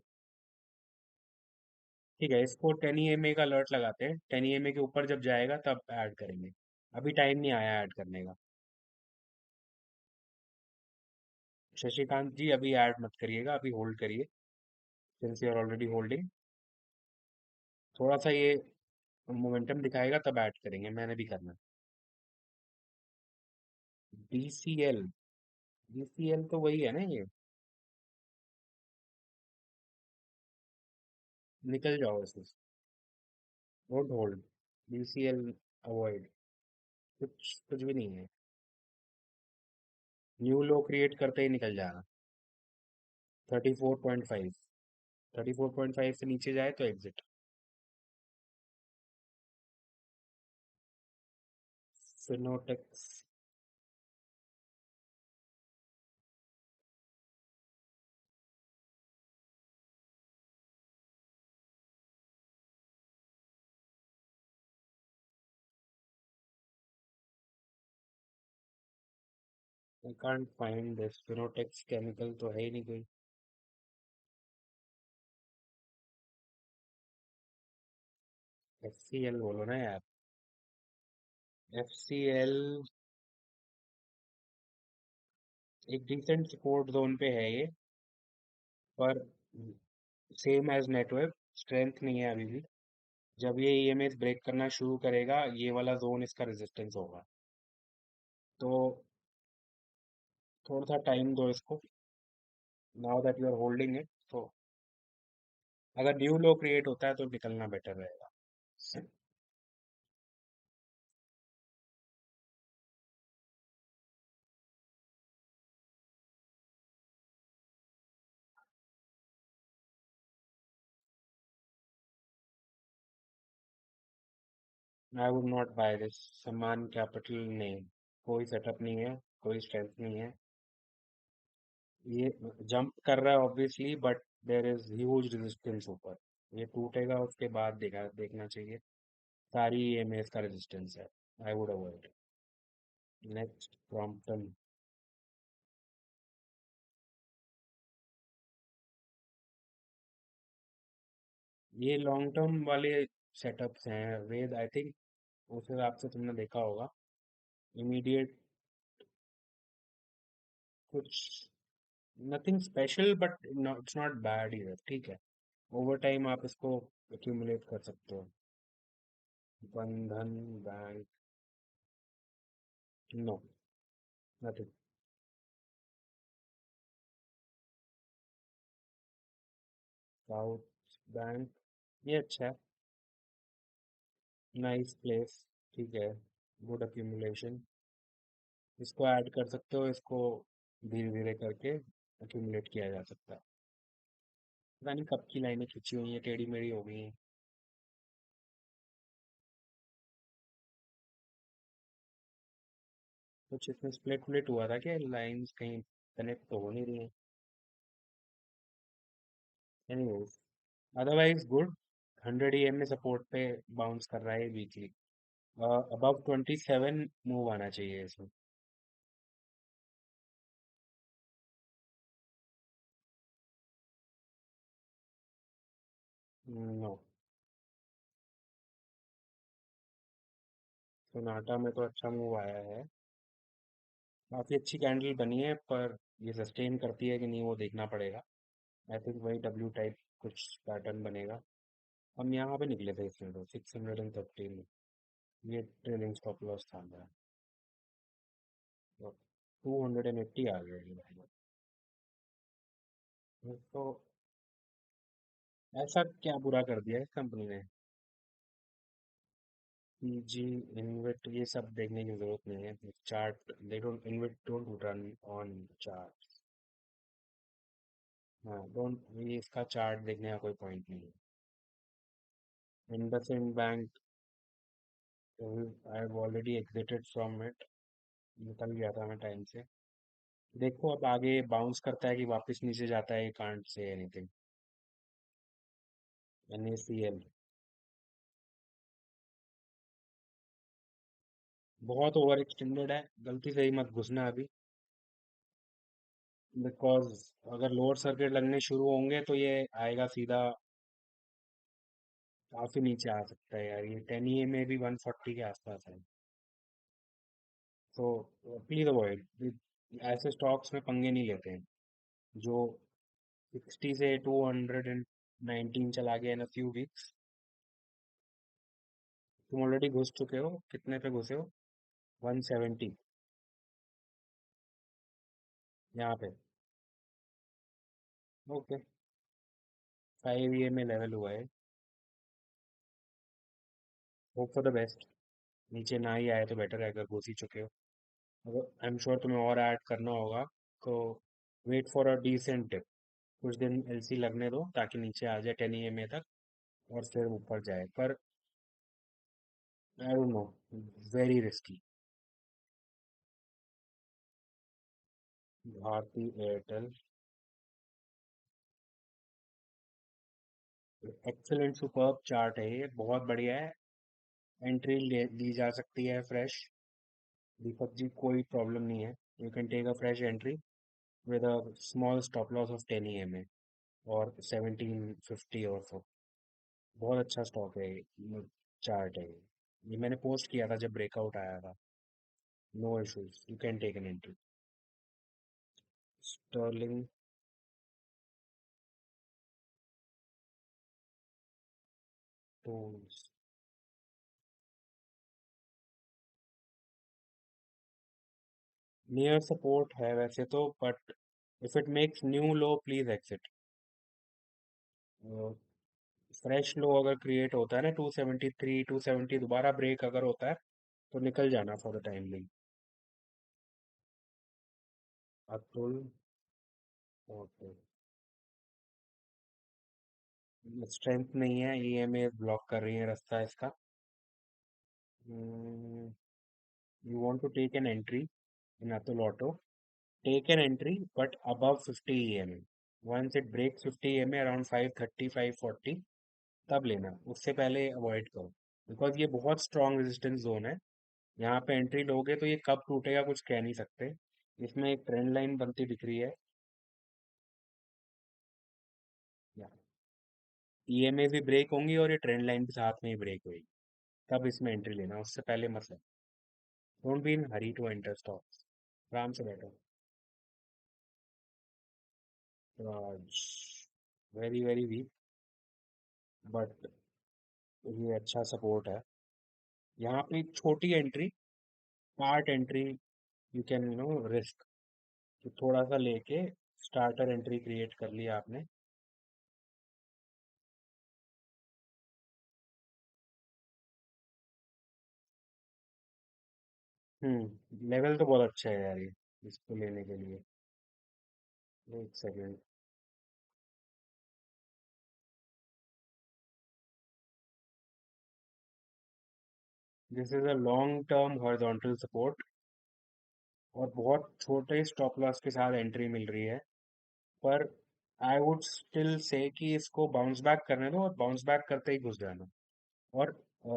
ठीक है, इसको 10 ईएमए का अलर्ट लगाते हैं, 10 ईएमए के ऊपर जब जाएगा तब ऐड करेंगे। अभी टाइम नहीं आया ऐड करने का। शशिकांत जी अभी ऐड मत करिएगा, अभी होल्ड करिए, since you are already holding. थोड़ा सा ये मोमेंटम दिखाएगा तब ऐड करेंगे, मैंने भी करना। बीसीएल, बीसीएल तो वही है ना ये। निकल जाओ इसमें, डोंट होल्ड। बीसीएल अवॉइड, कुछ कुछ भी नहीं है। न्यू लो क्रिएट करते ही निकल जाना। 34.5, 34.5 से नीचे जाए तो exit. Fineotex, I can't find this. Fineotex chemical तो है ही नहीं कोई। एफसीएल बोलो ना यार। एफसीएल एक डिसेंट सपोर्ट जोन पे है ये, पर सेम एज नेटवर्क, स्ट्रेंथ नहीं है अभी भी। जब ये ईएमएस ब्रेक करना शुरू करेगा, ये वाला जोन इसका रेजिस्टेंस होगा। तो थोड़ा सा टाइम दो इसको, now that you are holding it. तो अगर न्यू लो क्रिएट होता है तो निकलना बेटर रहेगा। I would not buy this. Samman capital नहीं, कोई सेटअप नहीं है, कोई स्ट्रेंथ नहीं है। ये जंप कर रहा है obviously, but there is huge resistance ऊपर। ये टूटेगा उसके बाद देखना चाहिए। सारी ईएमएस का रेजिस्टेंस है। I would avoid. नेक्स्ट प्रॉम्प्टन। ये लॉन्ग टर्म वाले सेटअप्स हैं वेद, आई थिंक उस हिसाब से तुमने देखा होगा। इमीडिएट कुछ, nothing special, but it's not bad इधर, ठीक है। ओवर टाइम आप इसको एक्यूमुलेट कर सकते हो। Bandhan bank. No, nothing. South bank, ये अच्छा है। नाइस प्लेस, ठीक है। Good accumulation. इसको ऐड कर सकते हो, इसको धीरे धीरे करके एक्यूमुलेट किया जा सकता है। पता नहीं कब की लाइनें खींची हुई हैं, टेढ़ी मेढ़ी हो गई हैं। कुछ इसमें स्प्लिट व्लिट हुआ था क्या, लाइंस कहीं कनेक्ट तो हो नहीं रही हैं। Anyways, otherwise good. 100 EM में सपोर्ट पे बाउंस कर रहा है वीकली। अबव 27 मूव आना चाहिए इसमें। नो। सोनाटा में तो अच्छा मूव आया है। काफी अच्छी कैंडल बनी है, पर ये सस्टेन करती है कि नहीं वो देखना पड़ेगा। आई थिंक वही डब्ल्यू टाइप कुछ पैटर्न बनेगा। हम यहाँ पे निकले थे इसमें तो 613। ये ट्रेलिंग स्टॉप लॉस था मेरा। तो 280 आ गया ये तो। ऐसा क्या बुरा कर दिया इस कंपनी ने? पीजी, इन्वेट, ये सब देखने की जरूरत नहीं है। Chart, they don't InvIT, don't run on chart. हाँ, डोंट, ये इसका चार्ट देखने का कोई पॉइंट नहीं है। IndusInd bank, I have already exerted from it. निकल गया था मैं टाइम से। देखो अब आगे बाउंस करता है कि वापस नीचे जाता है, कांट से एनीथिंग। NaCl, बहुत ओवर एक्सटेंडेड है, गलती से ही मत घुसना अभी। बिकॉज अगर लोअर सर्किट लगने शुरू होंगे तो ये आएगा सीधा, काफी नीचे आ सकता है यार। ये 10 EM में भी 140 के आसपास है। तो प्लीज अवॉइड, ऐसे स्टॉक्स में पंगे नहीं लेते हैं। जो 60 से 219 चला गया इन अ फ्यू वीक्स। तुम ऑलरेडी घुस चुके हो, कितने पे घुसे हो? 170, यहाँ पे। ओके, 5 EM में लेवल हुआ है। होप फॉर द बेस्ट, नीचे ना ही आए तो बेटर है अगर घुस ही चुके हो। अगर आई एम श्योर तुम्हें और ऐड करना होगा तो wait for a decent tip. कुछ दिन LC लगने दो ताकि नीचे आ जाए 10 EM तक, और फिर ऊपर जाए। पर I don't know, very risky. Bharti Airtel, excellent superb chart है ये, बहुत बढ़िया है। एंट्री ली जा सकती है फ्रेश। दीपक जी, कोई प्रॉब्लम नहीं है। You can take a fresh entry with a small stop loss of 10 EM और 1750 और so। बहुत अच्छा स्टॉक है ये, चार्ट है ये मैंने पोस्ट किया था जब ब्रेकआउट आया था। No issues, you can take an entry. Sterling tools, near support है वैसे तो, but if it makes new low please exit. Fresh low अगर क्रिएट होता है ना, 273 270 दोबारा ब्रेक अगर होता है तो निकल जाना for the time being. Atul, okay. Strength नहीं है, EMA ब्लॉक कर रही है रास्ता इसका। You want to take an entry in Atul auto, take an entry but above 50 EMA। Once it break 50 EMA around 530 540, तब लेना, उससे पहले अवॉइड करो। बिकॉज ये बहुत स्ट्रॉन्ग रेजिस्टेंस जोन है। यहाँ पे एंट्री लोगे तो ये कब टूटेगा कुछ कह नहीं सकते। इसमें एक ट्रेंड लाइन बनती दिख रही है। EMA भी ब्रेक होंगी और ये ट्रेंड लाइन भी साथ में ही ब्रेक होगी, तब इसमें एंट्री लेना, उससे पहले मत लेना। Don't be in hurry to enter stocks, आराम से बैठो। Raj, very very weak, but ये अच्छा सपोर्ट है। यहाँ पे एक छोटी entry, part entry, you can risk, तो थोड़ा सा लेके स्टार्टर एंट्री क्रिएट कर लिया आपने। लेवल तो बहुत अच्छा है यार ये, इसको लेने के लिए। एक second. This is a long term horizontal support, और बहुत छोटे स्टॉप लॉस के साथ एंट्री मिल रही है। पर आई वुड स्टिल से कि इसको बाउंस बैक करने दो, और बाउंस बैक करते ही घुस जाना। और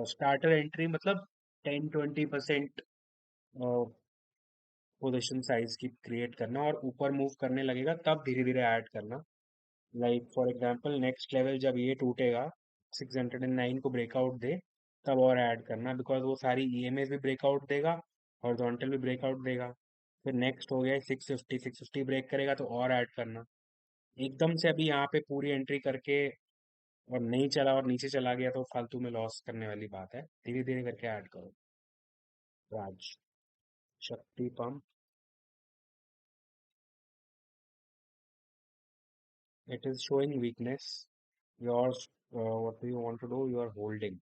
स्टार्टर एंट्री मतलब 10-20% पोजीशन साइज की क्रिएट करना, और ऊपर मूव करने लगेगा तब धीरे धीरे ऐड करना। Like for example next level जब ये टूटेगा, 609 को ब्रेकआउट दे, तब और ऐड करना, बिकॉज वो सारी ईएमएस भी ब्रेकआउट देगा, हॉरिजॉन्टल भी ब्रेकआउट देगा। फिर नेक्स्ट हो गया 650, 650 ब्रेक करेगा तो और ऐड करना। एकदम से अभी यहाँ पे पूरी एंट्री करके और नहीं चला और नीचे चला गया तो फालतू में लॉस करने वाली बात है। धीरे धीरे करके ऐड करो। राज, शक्ति pump, it is showing weakness. Yours, what do you want to do? You are holding.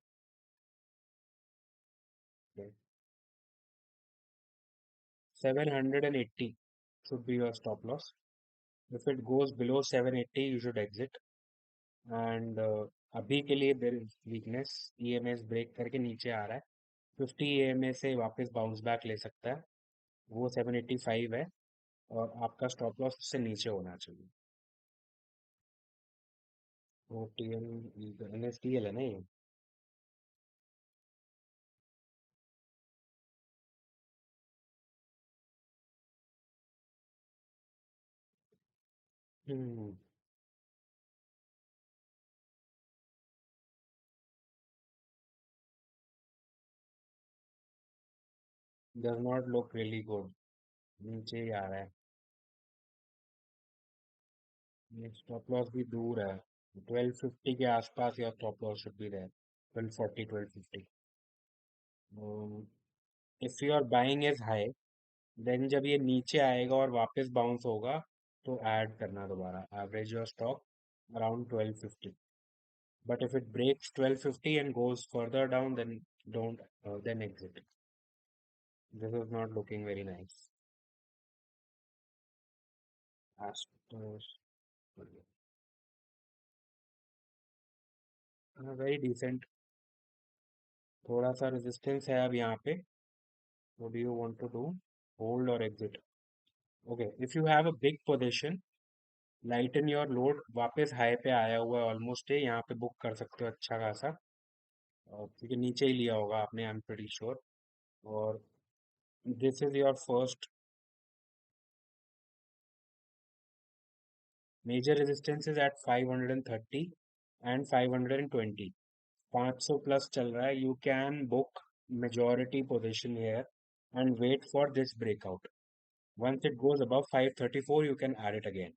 Okay. 780 should be your stop loss. If it goes below 780, you should exit. And अभी के लिए there is weakness, EMS break करके नीचे आ रहा है। 50 EMS से वापस bounce back ले सकता है, वो 785 है, और आपका स्टॉप लॉस उससे नीचे होना चाहिए। वो टीएल, NSTL है ना ये। हम्म does not look really good, नीचे ही आ रहा है। ये स्टॉप लॉस भी दूर है, 1250 के आसपास या stop loss should be there, 1240, 1250। If you are buying as high, then जब ये नीचे आएगा और वापस बाउंस होगा तो ऐड करना दोबारा, average your stock around 1250। But if it breaks 1250 and goes further down, then don't, then exit. This is not looking very nice. Astros, very decent, थोड़ा सा रेजिस्टेंस है अब यहाँ पे। What do you want to do? Hold or exit? Okay, if you have a big position, lighten your load, वापस high पे आया हुआ है ऑलमोस्ट है, यहाँ पे बुक कर सकते हो अच्छा खासा, क्योंकि नीचे ही लिया होगा आपने, आई एम प्रीटी श्योर। और this is your first major resistance is at 530 and 520, 500 plus चल रहा है। You can book majority position here and wait for this breakout. Once it goes above 534, you can add it again.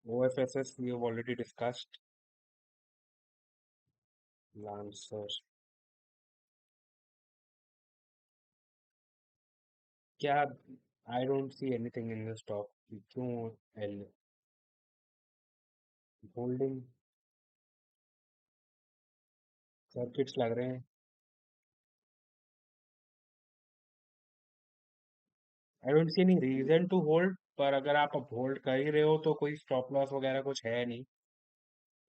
OFSS we have already discussed. Lancer, क्या? I don't see anything in the stock, क्यों? L, holding, circuits लग रहे हैं। I don't see any reason to hold, पर अगर आप अब hold कर ही रहे हो तो कोई स्टॉप लॉस वगैरह कुछ है नहीं।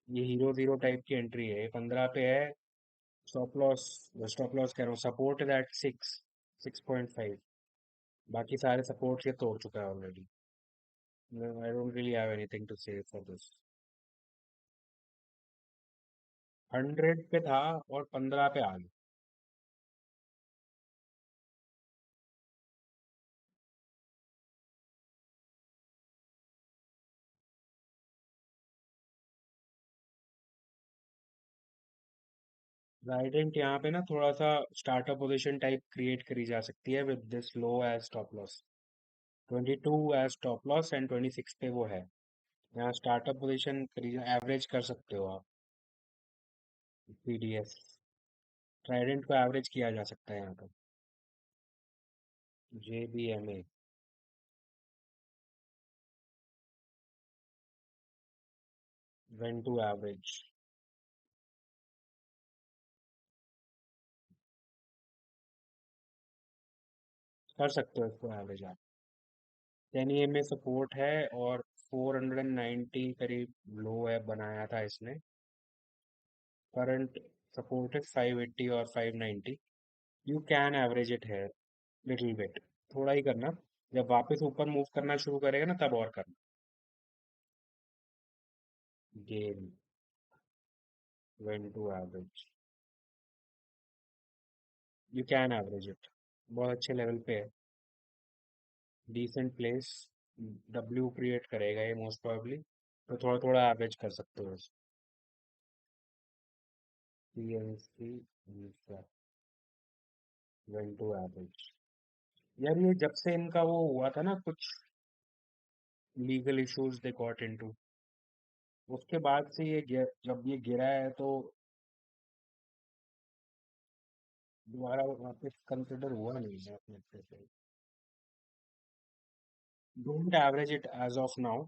ये हीरो जीरो टाइप की एंट्री है, 15 पे है। स्टॉप लॉस कह रहा हूँ, सपोर्ट इज एट 6.5। बाकी सारे सपोर्ट्स ये तोड़ चुका है already. I don't really have anything to say for this. 100 पे था और 15 पे आ गया। राइडेंट यहाँ पे ना थोड़ा सा स्टार्टर पोजीशन टाइप क्रिएट करी जा सकती है with this low as stop loss, 22 as stop loss and 26 पे वो है। यहाँ स्टार्टर पोजीशन करी, एवरेज कर सकते हो आप। TDS, ट्राइडेंट को एवरेज किया जा सकता है यहाँ पर। JBMA, when to average, कर सकते हो इसको एवरेज आप। 10 EMA सपोर्ट है और 490 करीब लो है बनाया था इसने। करंट सपोर्ट है 580 और 590। यू कैन एवरेज इट है लिटिल बिट, थोड़ा ही करना। जब वापस ऊपर मूव करना शुरू करेगा ना तब और करना। Gain, when to average, you can average it, बहुत अच्छे लेवल पे है। डिसेंट प्लेस, डब्ल्यू क्रिएट करेगा ये मोस्ट प्रोबेबली, तो थोड़ा थोड़ा एवरेज कर सकते हो। PNC, when to average. यार ये जब से इनका वो हुआ था ना कुछ legal issues they got into, उसके बाद से जब ये गिरा है तो दोबारा वापस कंसिडर हुआ नहीं है अपने अच्छे से। Don't average it as of now.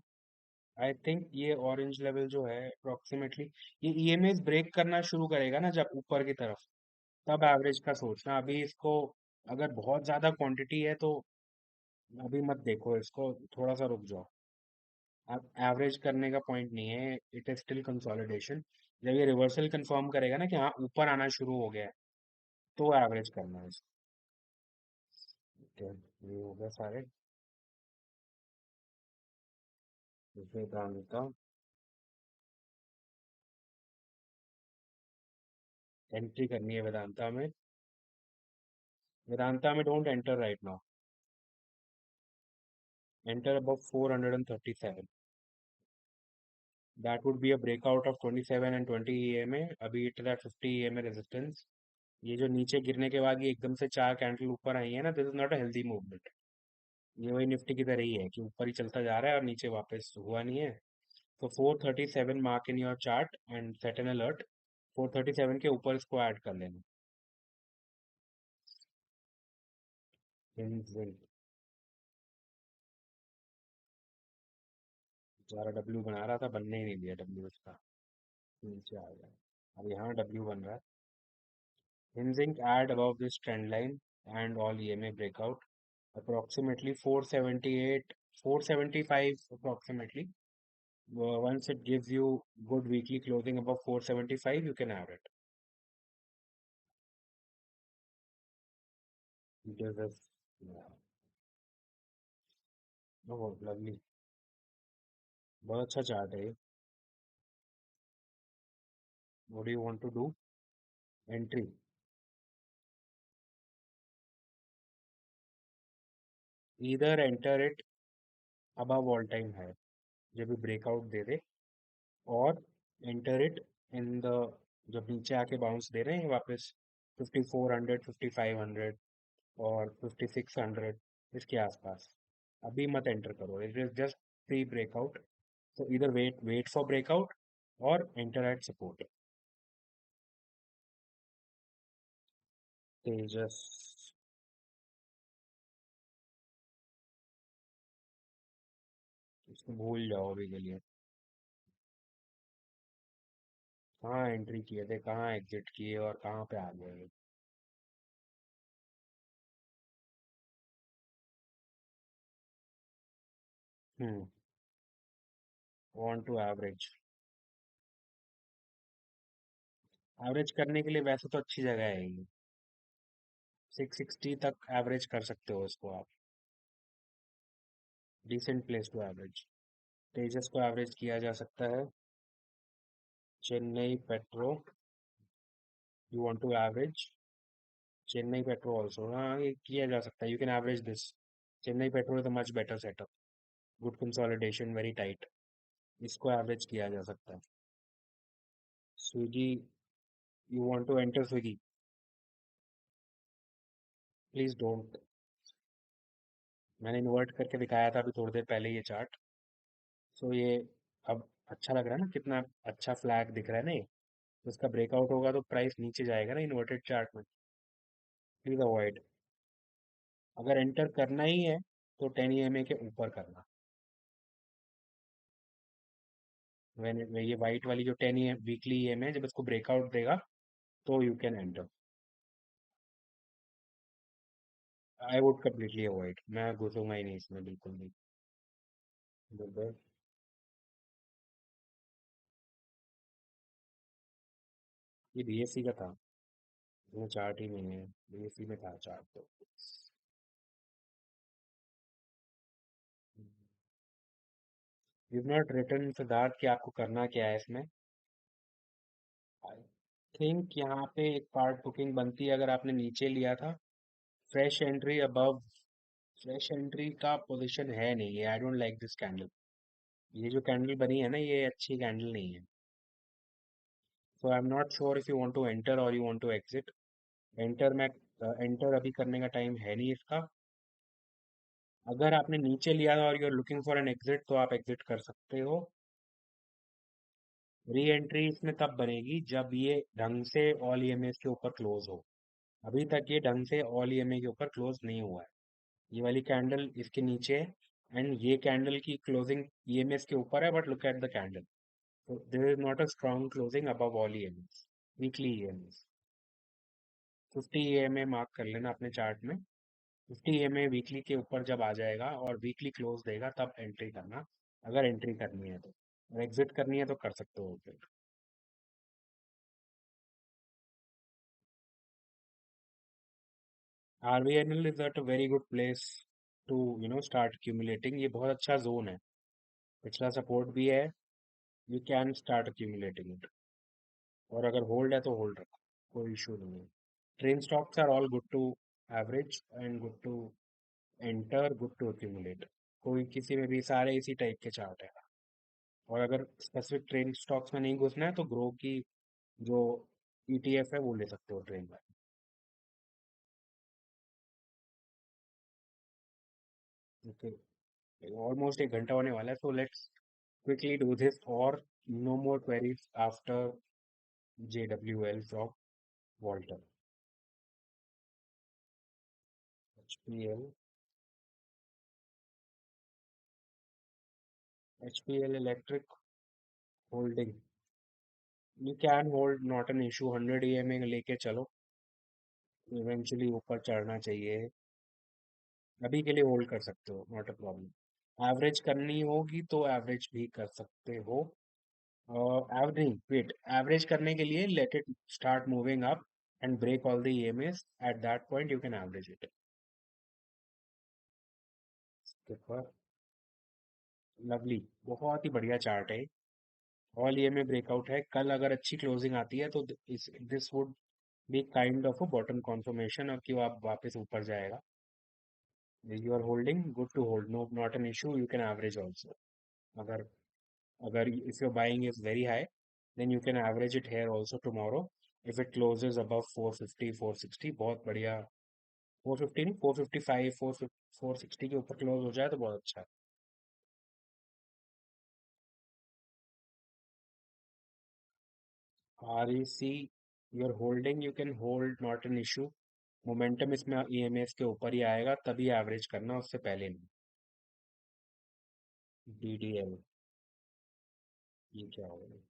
I think ये ऑरेंज लेवल जो है अप्रोक्सीमेटली, ये ईएमएस ब्रेक करना शुरू करेगा ना जब ऊपर की तरफ, तब एवरेज का सोचना। अभी इसको अगर बहुत ज्यादा क्वांटिटी है तो अभी मत देखो इसको, थोड़ा सा रुक जाओ। अब एवरेज करने का पॉइंट नहीं है, इट इज स्टिल कंसोलिडेशन। जब ये रिवर्सल कंफर्म करेगा ना कि हाँ ऊपर आना शुरू हो गया है, तो एवरेज करना है इसको। ठीक है, ये हो गया सारे। वेदांता, एंट्री करनी है वेदांता में। वेदांता में don't enter right now, enter above 437। That would be a breakout of 27 and 20 EMA। अभी इट दैट 50 EMA रेजिस्टेंस। ये जो नीचे गिरने के बाद ये एकदम से चार कैंडल ऊपर आई है ना, this is not a healthy movement. ये वही निफ्टी की तरह ही है कि ऊपर ही चलता जा रहा है और नीचे वापस हुआ नहीं है। तो 437 mark in your chart and set N alert. 437 के ऊपर इसको ऐड कर लेना। Inzink, बेचारा डब्ल्यू बना रहा था, बनने ही नहीं दिया डब्ल्यू इसका, नीचे आ गया। अब यहाँ डब्ल्यू बन रहा है। Inzink add above this trend line and all EMA breakout approximately 478, 475 approximately. Once it gives you good weekly closing above 475, you can add it. Because of, yeah. Oh, lovely. बहुत अच्छा चार्ट है ये। What do you want to do? Entry. Either enter it above all time high जब भी breakout दे दे, और enter it in the, जब नीचे आके बाउंस दे रहे हैं वापस 5400, 5500 और 5600, इसके आसपास। अभी मत एंटर करो, it is just pre breakout. तो इधर वेट वेट फॉर ब्रेकआउट और एंटर एट सपोर्ट। तेजस, इसको भूल जाओ अभी के लिए। कहाँ एंट्री किए थे, कहाँ एग्जिट किए और कहाँ पे आ गए। हम्म, वांट टू एवरेज। एवरेज करने के लिए वैसे तो अच्छी जगह है ये, 660 तक एवरेज कर सकते हो इसको आप। Decent place to average. Tejas को एवरेज किया जा सकता है। Chennai petro, you want to average Chennai petro also, हाँ ये किया जा सकता है, you can average this. Chennai petro is a much better setup, good consolidation, very tight, इसको एवरेज किया जा सकता है। Swiggy, you want to enter Swiggy, please don't. मैंने इन्वर्ट करके दिखाया था अभी थोड़ी देर पहले ये चार्ट। सो ये अब अच्छा लग रहा है ना, कितना अच्छा फ्लैग दिख रहा है ना ये। तो उसका ब्रेकआउट होगा तो प्राइस नीचे जाएगा ना इन्वर्टेड चार्ट में। Please avoid. अगर एंटर करना ही है तो 10 EMA के ऊपर करना। when ये वाइट वाली जो 10 वीकली EMA है, जब इसको ब्रेकआउट देगा तो you can enter. I would completely avoid, मैं घुसूंगा ही नहीं इसमें बिल्कुल भी। बिल्कुल। ये BSC का था, वो चार्ट ही नहीं है। BSC में था चार्ट तो। यू नॉट रिटन सिद्धार्थ कि आपको करना क्या है इसमें। आई थिंक यहाँ पे एक पार्ट बुकिंग बनती है अगर आपने नीचे लिया था। Fresh entry above. Fresh entry का पोजीशन है नहीं ये, आई डोंट लाइक दिस कैंडल। ये जो कैंडल बनी है ना, ये अच्छी कैंडल नहीं है। So I am not sure if you want to enter और you want to exit. Enter में एंटर अभी करने का टाइम है नहीं इसका। अगर आपने नीचे लिया था और you are looking for an exit तो आप एग्जिट कर सकते हो। री एंट्री इसमें तब बनेगी जब ये ढंग से ऑल ईएमएस के ऊपर क्लोज हो। अभी तक ये ढंग से ऑल ईएमए के ऊपर क्लोज नहीं हुआ है। ये वाली कैंडल इसके नीचे है एंड ये कैंडल की क्लोजिंग ईएमएस के ऊपर है, but look at the candle. So there is not a strong closing above all EMAs, weekly EMAs। 50 EMA mark कर लेना अपने चार्ट में। 50 EMA वीकली के ऊपर जब आ जाएगा और वीकली क्लोज देगा तब एंट्री करना, अगर एंट्री करनी है तो। और एग्जिट करनी है तो कर सकते हो फिर। RVNL is at a very good place to start accumulating। ये बहुत अच्छा जोन है, पिछला सपोर्ट भी है। You can start accumulating it. और अगर होल्ड है तो होल्ड रखो, कोई इशू नहीं है। Train stocks are all good to average and good to enter, good to accumulate। कोई किसी में भी सारे इसी टाइप के चार्ट है। और अगर स्पेसिफिक ट्रेन स्टॉक्स में नहीं घुसना है तो ग्रो की जो ETF है वो ले सकते हो ट्रेन में। ओके, ऑलमोस्ट 1 घंटा होने वाला है, so let's quickly do this. और no more queries after JWL from Walter. HPL। HPL electric holding. You can hold, not an issue. 100 EMA लेके चलो, इवेंचुअली ऊपर चढ़ना चाहिए। अभी के लिए होल्ड कर सकते हो, नॉट अ प्रॉब्लम। एवरेज करनी होगी तो एवरेज भी कर सकते हो। एवरेज नहीं, वेट, एवरेज करने के लिए let it start moving up and break all the EMAs। At that point you can average it. Lovely, बहुत ही बढ़िया चार्ट है। ऑल EMA ब्रेकआउट है, कल अगर अच्छी क्लोजिंग आती है तो this would be kind of a bottom confirmation, और कि वो आप वापस ऊपर जाएगा। You are holding, good to hold, no not an issue, you can average also. अगर अगर if your buying is very high, then you can average it here also tomorrow if it closes above 450 460। बहुत बढ़िया। 450 नहीं, 455 460 के ऊपर close हो जाए तो बहुत अच्छा है। REC, you're holding, you can hold, not an issue। Momentum इसमें EMAs के ऊपर ही आएगा तभी एवरेज करना, उससे पहले नहीं। DDL, ये क्या होगा।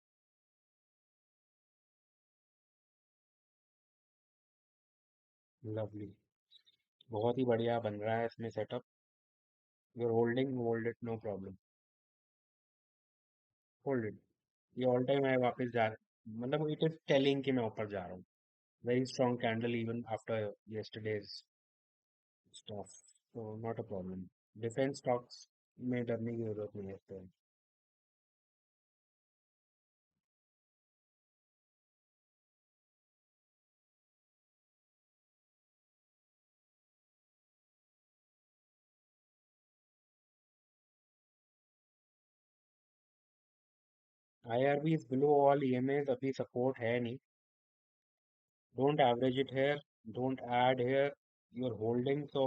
लवली, बहुत ही बढ़िया बन रहा है इसमें setup. You're holding, hold it, no problem. Hold it. ये ऑल टाइम है, वापस जा रहा, मतलब इट इज टेलिंग कि मैं ऊपर जा रहा हूँ। Very strong candle even after yesterday's stuff, so not a problem। Defence stocks में डरने की जरूरत नहीं है इस time। IRB is below all EMAs, अभी सपोर्ट है नहीं। Don't average it here, don't add here, you're holding. so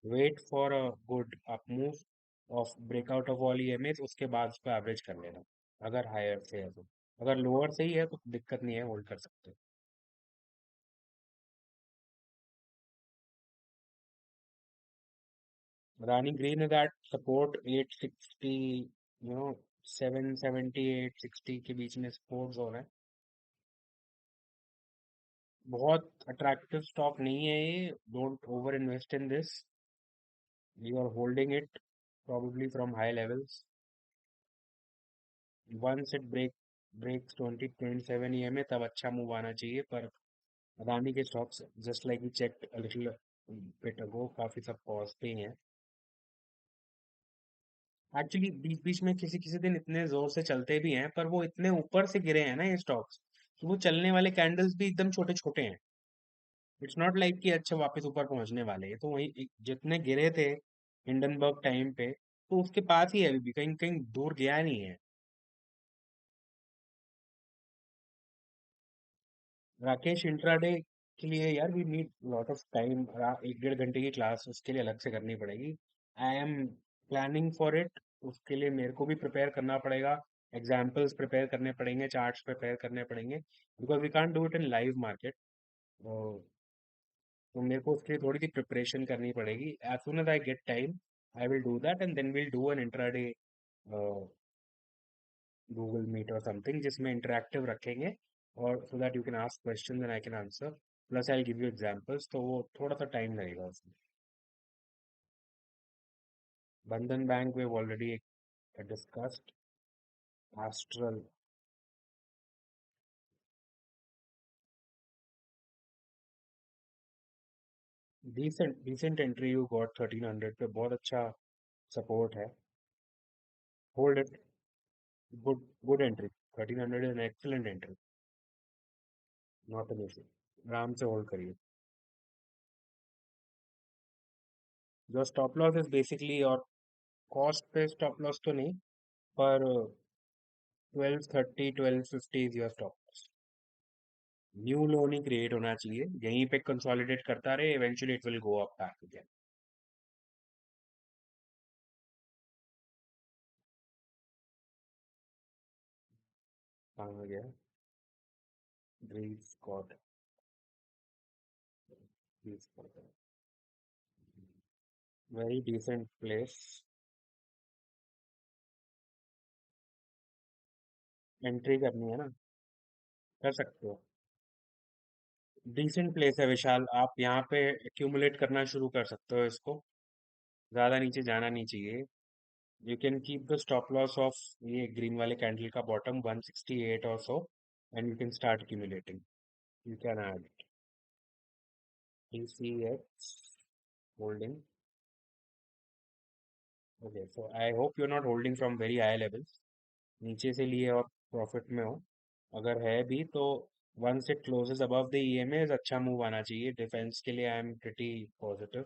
wait for a good up move of breakout of all EMAs, उसके बाद उसको एवरेज कर लेना अगर हायर से है तो। अगर लोअर से ही है तो दिक्कत नहीं है, होल्ड कर सकते हो। Rani green is at support 860, you know 770 860 के बीच में सपोर्ट जोन है। बहुत अट्रैक्टिव स्टॉक नहीं है ये, don't over invest in this, you are holding it probably from high levels. Once it breaks 2027 EMA तब अच्छा मूव आना चाहिए, पर अदानी के stocks just like we checked a little bit ago काफी सब पॉज पे ही हैं। एक्चुअली बीच बीच में किसी किसी दिन इतने जोर से चलते भी हैं, पर वो इतने ऊपर से गिरे हैं ना ये स्टॉक्स, कि वो चलने वाले कैंडल्स भी एकदम छोटे छोटे हैं। इट्स नॉट लाइक कि अच्छा वापस ऊपर पहुंचने वाले हैं, तो वही जितने गिरे थे हिंडनबर्ग टाइम पे, तो उसके पास ही है अभी भी, कहीं कहीं दूर गया नहीं है। राकेश, इंट्राडे के लिए यार we need lot of time, 1 1.5 घंटे की क्लास उसके लिए अलग से करनी पड़ेगी। I am planning for it. उसके लिए मेरे को भी प्रिपेयर करना पड़ेगा, एग्जाम्पल्स प्रिपेयर करने पड़ेंगे, चार्ट्स प्रिपेयर करने पड़ेंगे, because we can't do it in live market. तो मेरे को उसके लिए थोड़ी सी प्रिपरेशन करनी पड़ेगी। As soon as I get time I will do that, and then will do an intraday Google Meet और समथिंग जिसमें इंटरेक्टिव रखेंगे, और so that you can ask questions and I can answer, plus I give you examples, तो वो थोड़ा सा time लगेगा उसमें। Bandhan bank we already discussed. Astral, decent decent entry you got 1300 पे, बहुत अच्छा सपोर्ट है। Hold it, good good entry, 1300 is an excellent entry, not an issue. आराम से होल्ड करिए। जो स्टॉप लॉस इज बेसिकली, और कॉस्ट पे स्टॉप लॉस तो नहीं, पर 1230 1250 is your stop loss. New low नहीं क्रिएट होना चाहिए, यहीं पे कंसोलिडेट करता रहे, eventually it will go up back again. कहाँ गया? Great spot, great spot, very decent place, entry करनी है ना, कर सकते हो। डिसेंट प्लेस है विशाल, आप यहाँ पे एक्यूमुलेट करना शुरू कर सकते हो इसको, ज्यादा नीचे जाना नहीं चाहिए। You can keep the stop loss of ये ग्रीन वाले कैंडल का बॉटम 168 और so, and you can start accumulating, you can add TCX holding. Okay, so I hope you're not holding from very high levels, नीचे से लिए और profit में हो। अगर है भी तो once it closes above the EMAs अच्छा मूव आना चाहिए, डिफेंस के लिए आई एम प्रिटी पॉजिटिव।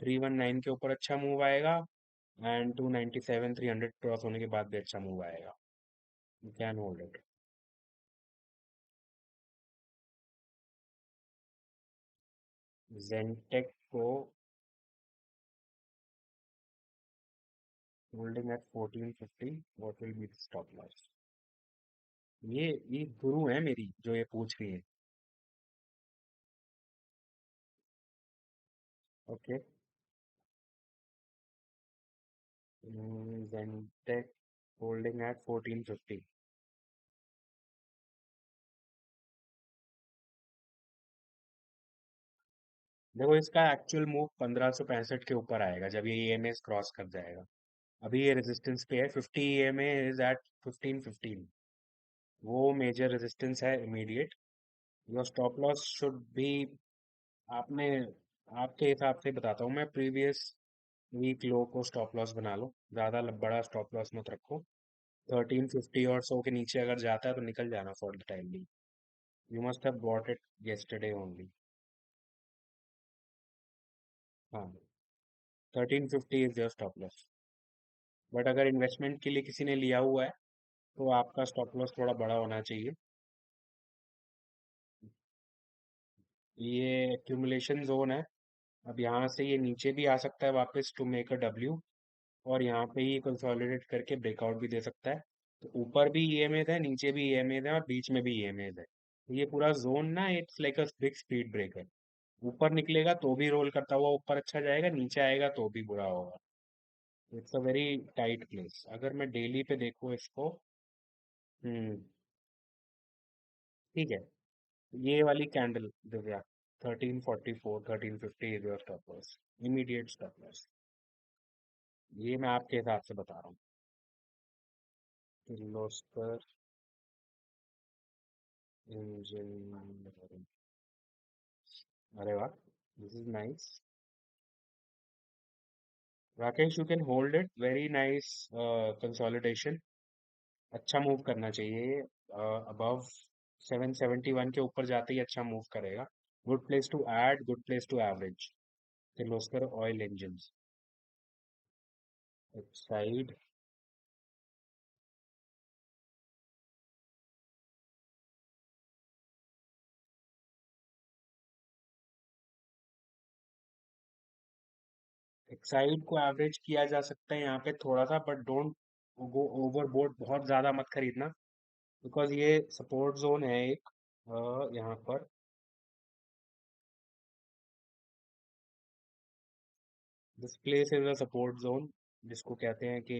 319 के ऊपर अच्छा मूव आएगा, एंड 297 300 क्रॉस होने के बाद भी अच्छा मूव आएगा, you can hold it. Zentek को holding at 1450, what will be the stop loss? ये गुरु है मेरी जो ये पूछ रही है। Okay, Zentek holding at 1450। देखो इसका एक्चुअल मूव 1565 के ऊपर आएगा जब ये EMA क्रॉस कर जाएगा। अभी ये रेजिस्टेंस पे है, 50 EMA इज एट 1515, वो मेजर रेजिस्टेंस है immediate. Your stop loss should B, आपने, आपके हिसाब से बताता हूँ मैं, प्रीवियस वीक लो को स्टॉप लॉस बना लो, ज्यादा बड़ा स्टॉप लॉस मत रखो। 1350 और सौ के नीचे अगर जाता है तो निकल जाना for the time be, you must have bought it yesterday only. हाँ, 1350 is your stop loss, but अगर इन्वेस्टमेंट के लिए किसी ने लिया हुआ है तो आपका स्टॉप लॉस थोड़ा बड़ा होना चाहिए। ये एक्यूमुलेशन जोन है, अब यहाँ से ये नीचे भी आ सकता है वापस टू मेक अ डब्ल्यू, और यहाँ पे ही कंसोलिडेट करके ब्रेकआउट भी दे सकता है। तो ऊपर भी ईएमएस है, नीचे भी ईएमएस है और बीच में भी ईएमएस है। तो ये पूरा जोन ना it's like a big speed breaker. ऊपर निकलेगा तो भी रोल करता हुआ ऊपर अच्छा जाएगा, नीचे आएगा तो भी बुरा होगा। It's a very tight place. अगर मैं डेली पे देखूँ इसको। हम्म। ठीक है। ये वाली candle Divya, 1344 1350 is your stop loss, immediate stop loss. ये मैं आपके हिसाब से बता रहा हूँ। किर्लोस्कर इंजीनियरिंग। अरे वाह, this is nice. Rakesh, you can hold it, very nice consolidation. अच्छा मूव करना चाहिए। अबव 771 के ऊपर जाते ही अच्छा मूव करेगा। Good place to add, good place to average. Kirloskar oil engines. Side. Exide को एवरेज किया जा सकता है यहाँ पे थोड़ा सा, बट डोंट गो ओवरबोर्ड, बहुत ज्यादा मत खरीदना। बिकॉज ये सपोर्ट जोन है एक, यहाँ पर। This place is a support zone, जिसको कहते हैं कि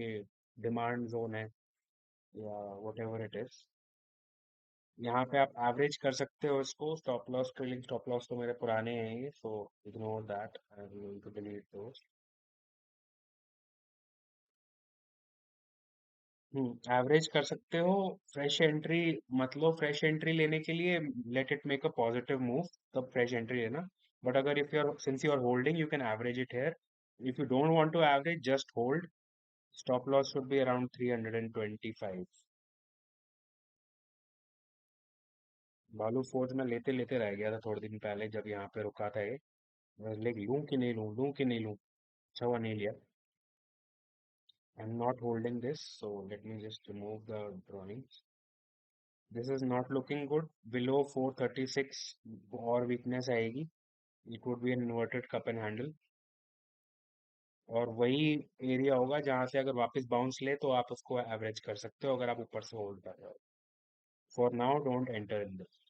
डिमांड जोन है, या वट एवर इट इज। यहाँ पे आप एवरेज कर सकते हो इसको। Stop loss, trailing stop loss तो मेरे पुराने हैं ये, so ignore that, I am going to delete दोस्त। एवरेज कर सकते हो। फ्रेश एंट्री, मतलब फ्रेश एंट्री लेने के लिए let it make a positive move, तब फ्रेश एंट्री लेना। बट अगर if you are, since you are holding, you can average it here. If you don't want to average, just hold. Stop loss should be around 325। बालू forge में लेते लेते रह गया था थोड़े दिन पहले, जब यहाँ पे रुका था ये। मैं लूं कि नहीं लूं, लूं कि नहीं लूं। अच्छा हुआ नहीं लिया। आई am not holding this, so let me just remove the drawings. This is not looking good. Below 436 और वीकनेस आएगी। It would be an inverted cup and handle. और वही एरिया होगा जहां से अगर वापस बाउंस ले तो आप उसको एवरेज कर सकते हो, अगर आप ऊपर से होल्ड कर रहे हो। For now don't enter in this.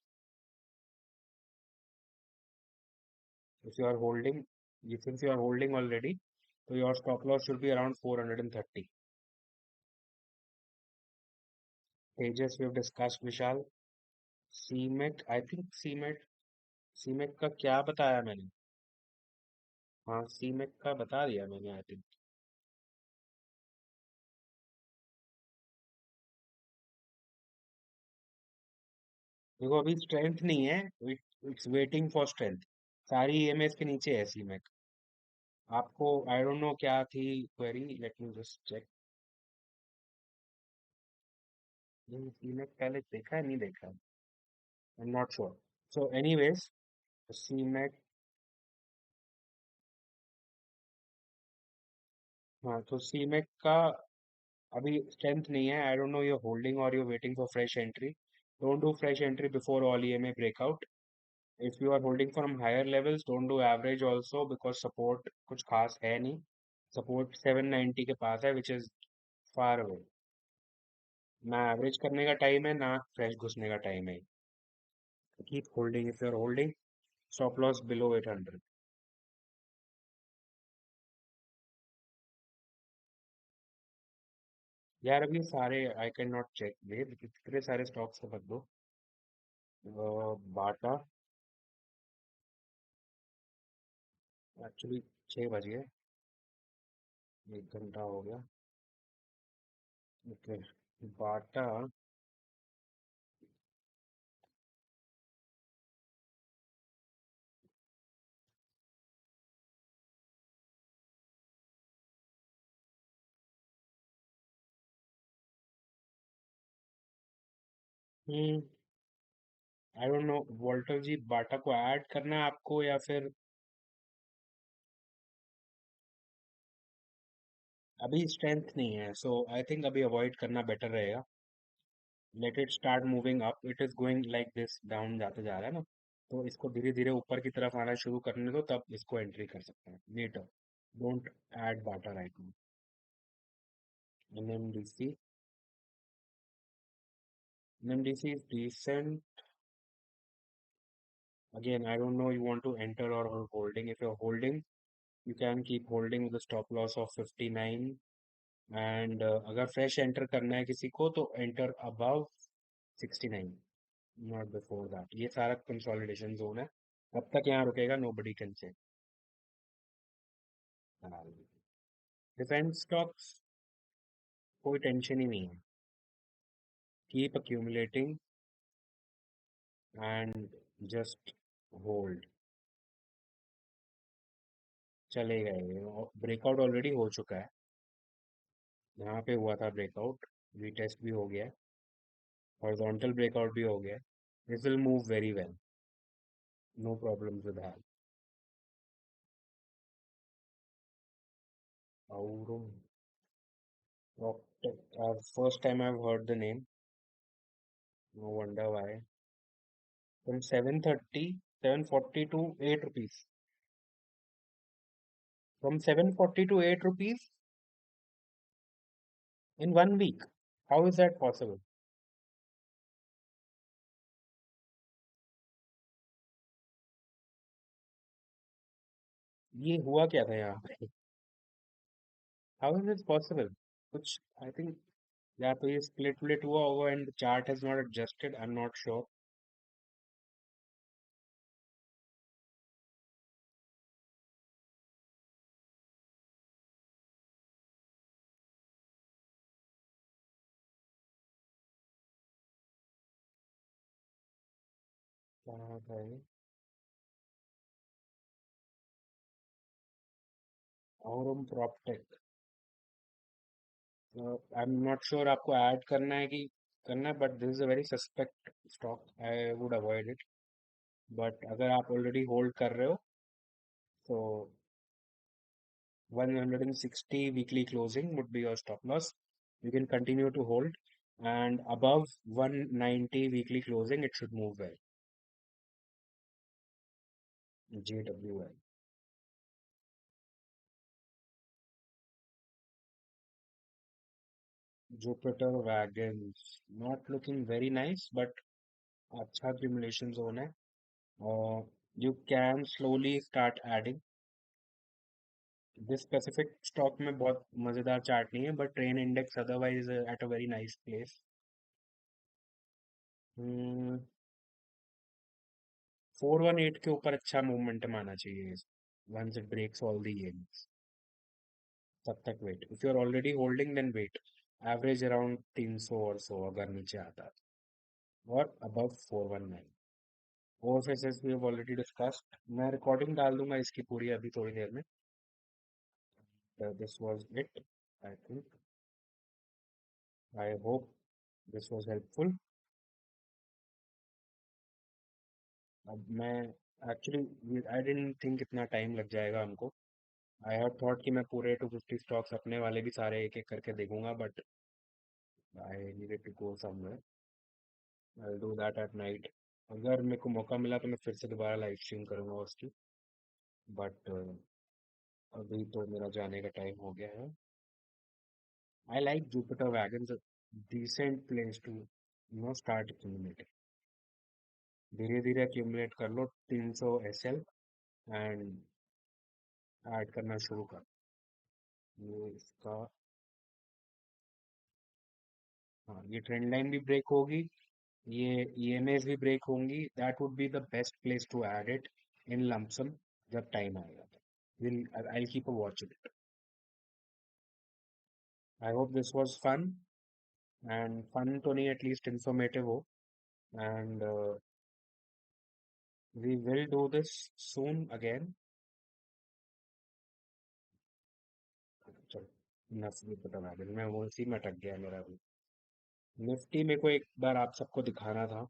If you are holding, since you are holding already, तो your stop loss should be around 430। Tejas we have discussed Vishal. सीमेट, आई थिंक सीमेट, सीमेट का क्या बताया मैंने? हाँ, सीमेट का बता दिया मैंने, आई थिंक। देखो अभी स्ट्रेंथ नहीं है, इट्स वेटिंग फॉर स्ट्रेंथ। सारी ईएमएस के नीचे है सीमेक। आपको आई डोंट नो क्या थी query, let me just check. ये सीमेक पहले देखा है, नहीं देखा है, I am not sure. So anyways, सीमेक। हाँ, तो सीमेक का अभी स्ट्रेंथ नहीं है। I don't know you holding और you waiting for fresh entry. Don't do fresh entry before all EMA breakout. If you are holding from higher levels, don't do average also, because support कुछ खास है नहीं। Support 790 के पास है, which is far away. ना average करने का time है, ना फ्रेश घुसने का टाइम है। Keep holding if you are holding. Stop loss below 800। यार अभी सारे I can not check, wait कितने सारे स्टॉक्स को बदलो। बाटा, एक्चुअली 6 बज गए, 1 घंटा हो गया। Okay, Bata. Hmm. I don't know Walter ji, Bata को ऐड करना है आपको या फिर? अभी स्ट्रेंथ नहीं है, सो आई थिंक अभी अवॉइड करना बेटर रहेगा। Late it start moving up, it is going like this, down जाते जा रहा है ना। तो इसको धीरे धीरे ऊपर की तरफ आना शुरू करने दो, तब इसको एंट्री कर सकते हैं later. Don't add Bata right now. NMDC. NMDC is decent. Again, I don't know you want to enter or holding. If you're holding, you can keep holding with a stop loss of 59. And अगर fresh enter करना है किसी को तो enter above 69, not before that. ये सारा consolidation zone है, कब तक यहाँ रुकेगा nobody can say. Defence stocks कोई टेंशन ही नहीं है, keep accumulating and just hold, चलेगा। ये ब्रेकआउट ऑलरेडी हो चुका है, यहाँ पे हुआ था ब्रेकआउट, रीटेस्ट भी हो गया है, हॉरिजॉन्टल ब्रेकआउट भी हो गया है। This will move very well, no problem with that. और first time I've heard the name. No wonder why. From 730, 740 to 8 rupees. From 740 to 8 rupees in 1 week. How is that possible? ये हुआ क्या था यहाँ पे? How is this possible? कुछ I think या तो ये split split हुआ होगा and the chart has not adjusted. I'm not sure. कहाँ था ये? Aurum PropTech. I'm not sure आपको ऐड करना है कि करना है, but this is a very suspect stock. I would avoid it. But अगर आप ऑलरेडी होल्ड कर रहे हो तो 160 weekly closing would be your stop loss. You can continue to hold, and above 190 weekly closing, it should move well. JWL. Jupiter Wagons. Not looking very nice, but अच्छा accumulation zone है. You can slowly start adding. This specific stock में बहुत मजेदार chart नहीं है, but train index otherwise at a very nice place. 418 के ऊपर अच्छा मोमेंटम आना चाहिए once it breaks all the yields. तब तक wait, if you are already holding then wait, average around 300 और सो अगर नीचे आता है, और above 419। OFSS we have already discussed, मैं रिकॉर्डिंग डाल दूंगा इसकी पूरी अभी थोड़ी देर में। This was it, I think, I hope this was helpful. अब मैं एक्चुअली आई डिडंट थिंक इतना टाइम लग जाएगा हमको। आई हैव थॉट कि मैं पूरे 250 स्टॉक्स अपने वाले भी सारे एक एक करके देखूंगा, but I needed to go somewhere. I do that at night. अगर मेरे को मौका मिला तो मैं फिर से दोबारा लाइव स्ट्रीम करूंगा उसकी, बट अभी तो मेरा जाने का टाइम हो गया है। I like Jupiter wagons, decent place to start accumulating. धीरे धीरे एक्यूमुलेट कर लो 300 एसएल एंड ऐड करना शुरू कर। ये इसका, हाँ, ये ट्रेंड लाइन भी ब्रेक होगी, ये ईएमएस भी ब्रेक होंगी, that would be the best place to add it in lump sum जब टाइम आएगा। Will I keep a watch it. I hope this was fun, and fun तो नहीं एटलीस्ट इंफॉर्मेटिव हो, and we will do this soon again. चलो, नस्ल पता मैं वो उसी में अटक गया मेरा भी। निफ्टी मेरे को एक बार आप सबको दिखाना था।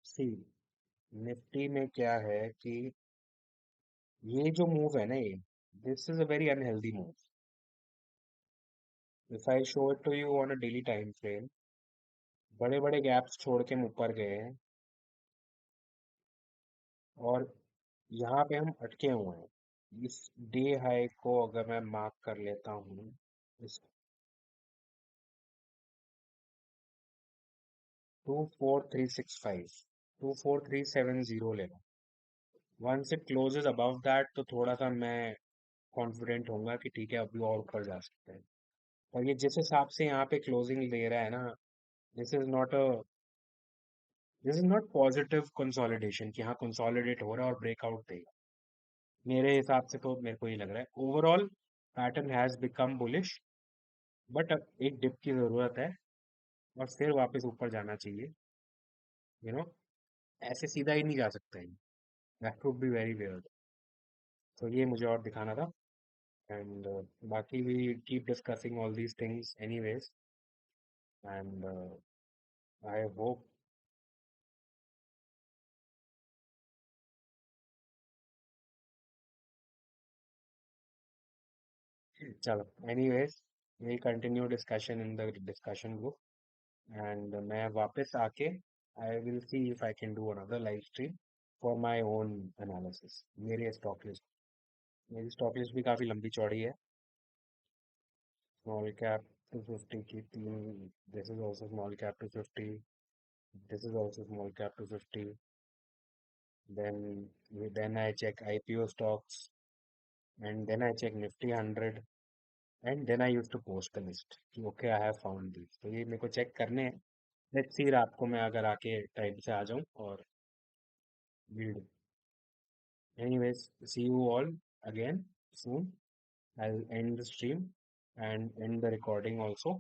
सी, निफ्टी में क्या है कि ये जो मूव है ना, ये this is a very unhealthy move. If I show it to you on a daily time frame, बड़े बड़े गैप्स छोड़ के हम ऊपर गए हैं, और यहाँ पे हम अटके हुए हैं। इस डे हाई को अगर मैं मार्क कर लेता हूँ, इस 24365, 24370 ले लो। Once it closes above that तो थोड़ा सा मैं कॉन्फिडेंट होऊंगा कि ठीक है अभी और ऊपर जा सकते हैं। और ये जिस हिसाब से यहाँ पे क्लोजिंग दे रहा है ना, this is not a this is not positive consolidation कि हाँ कंसोलिडेट हो रहा है और ब्रेकआउट देगा। मेरे हिसाब से तो मेरे को ये लग रहा है overall pattern has become bullish, but एक डिप की जरूरत है और फिर वापस ऊपर जाना चाहिए। यू नो ऐसे सीधा ही नहीं जा सकता है। That would be very weird. तो ये मुझे और दिखाना था। एंड बाकी we keep discussing all these things anyways. And I hope. चलो anyways, we'll continue discussion in the discussion group, and मैं वापस आके I will see if I can do another live stream for my own analysis। मेरी stock list मेरी stock list भी काफ़ी लंबी चौड़ी है। स्मॉल कैप 250 की तीन, this is also small cap 250, this is also small cap 250, then I check IPO stocks, and then I check Nifty 100, and then I used to post the list कि okay I have found these। तो ये मेरे को check करने हैं। Let's see रात को मैं अगर आके टाइम से आ जाऊं और build. Anyways, see you all again soon। I'll end the stream and end the recording also।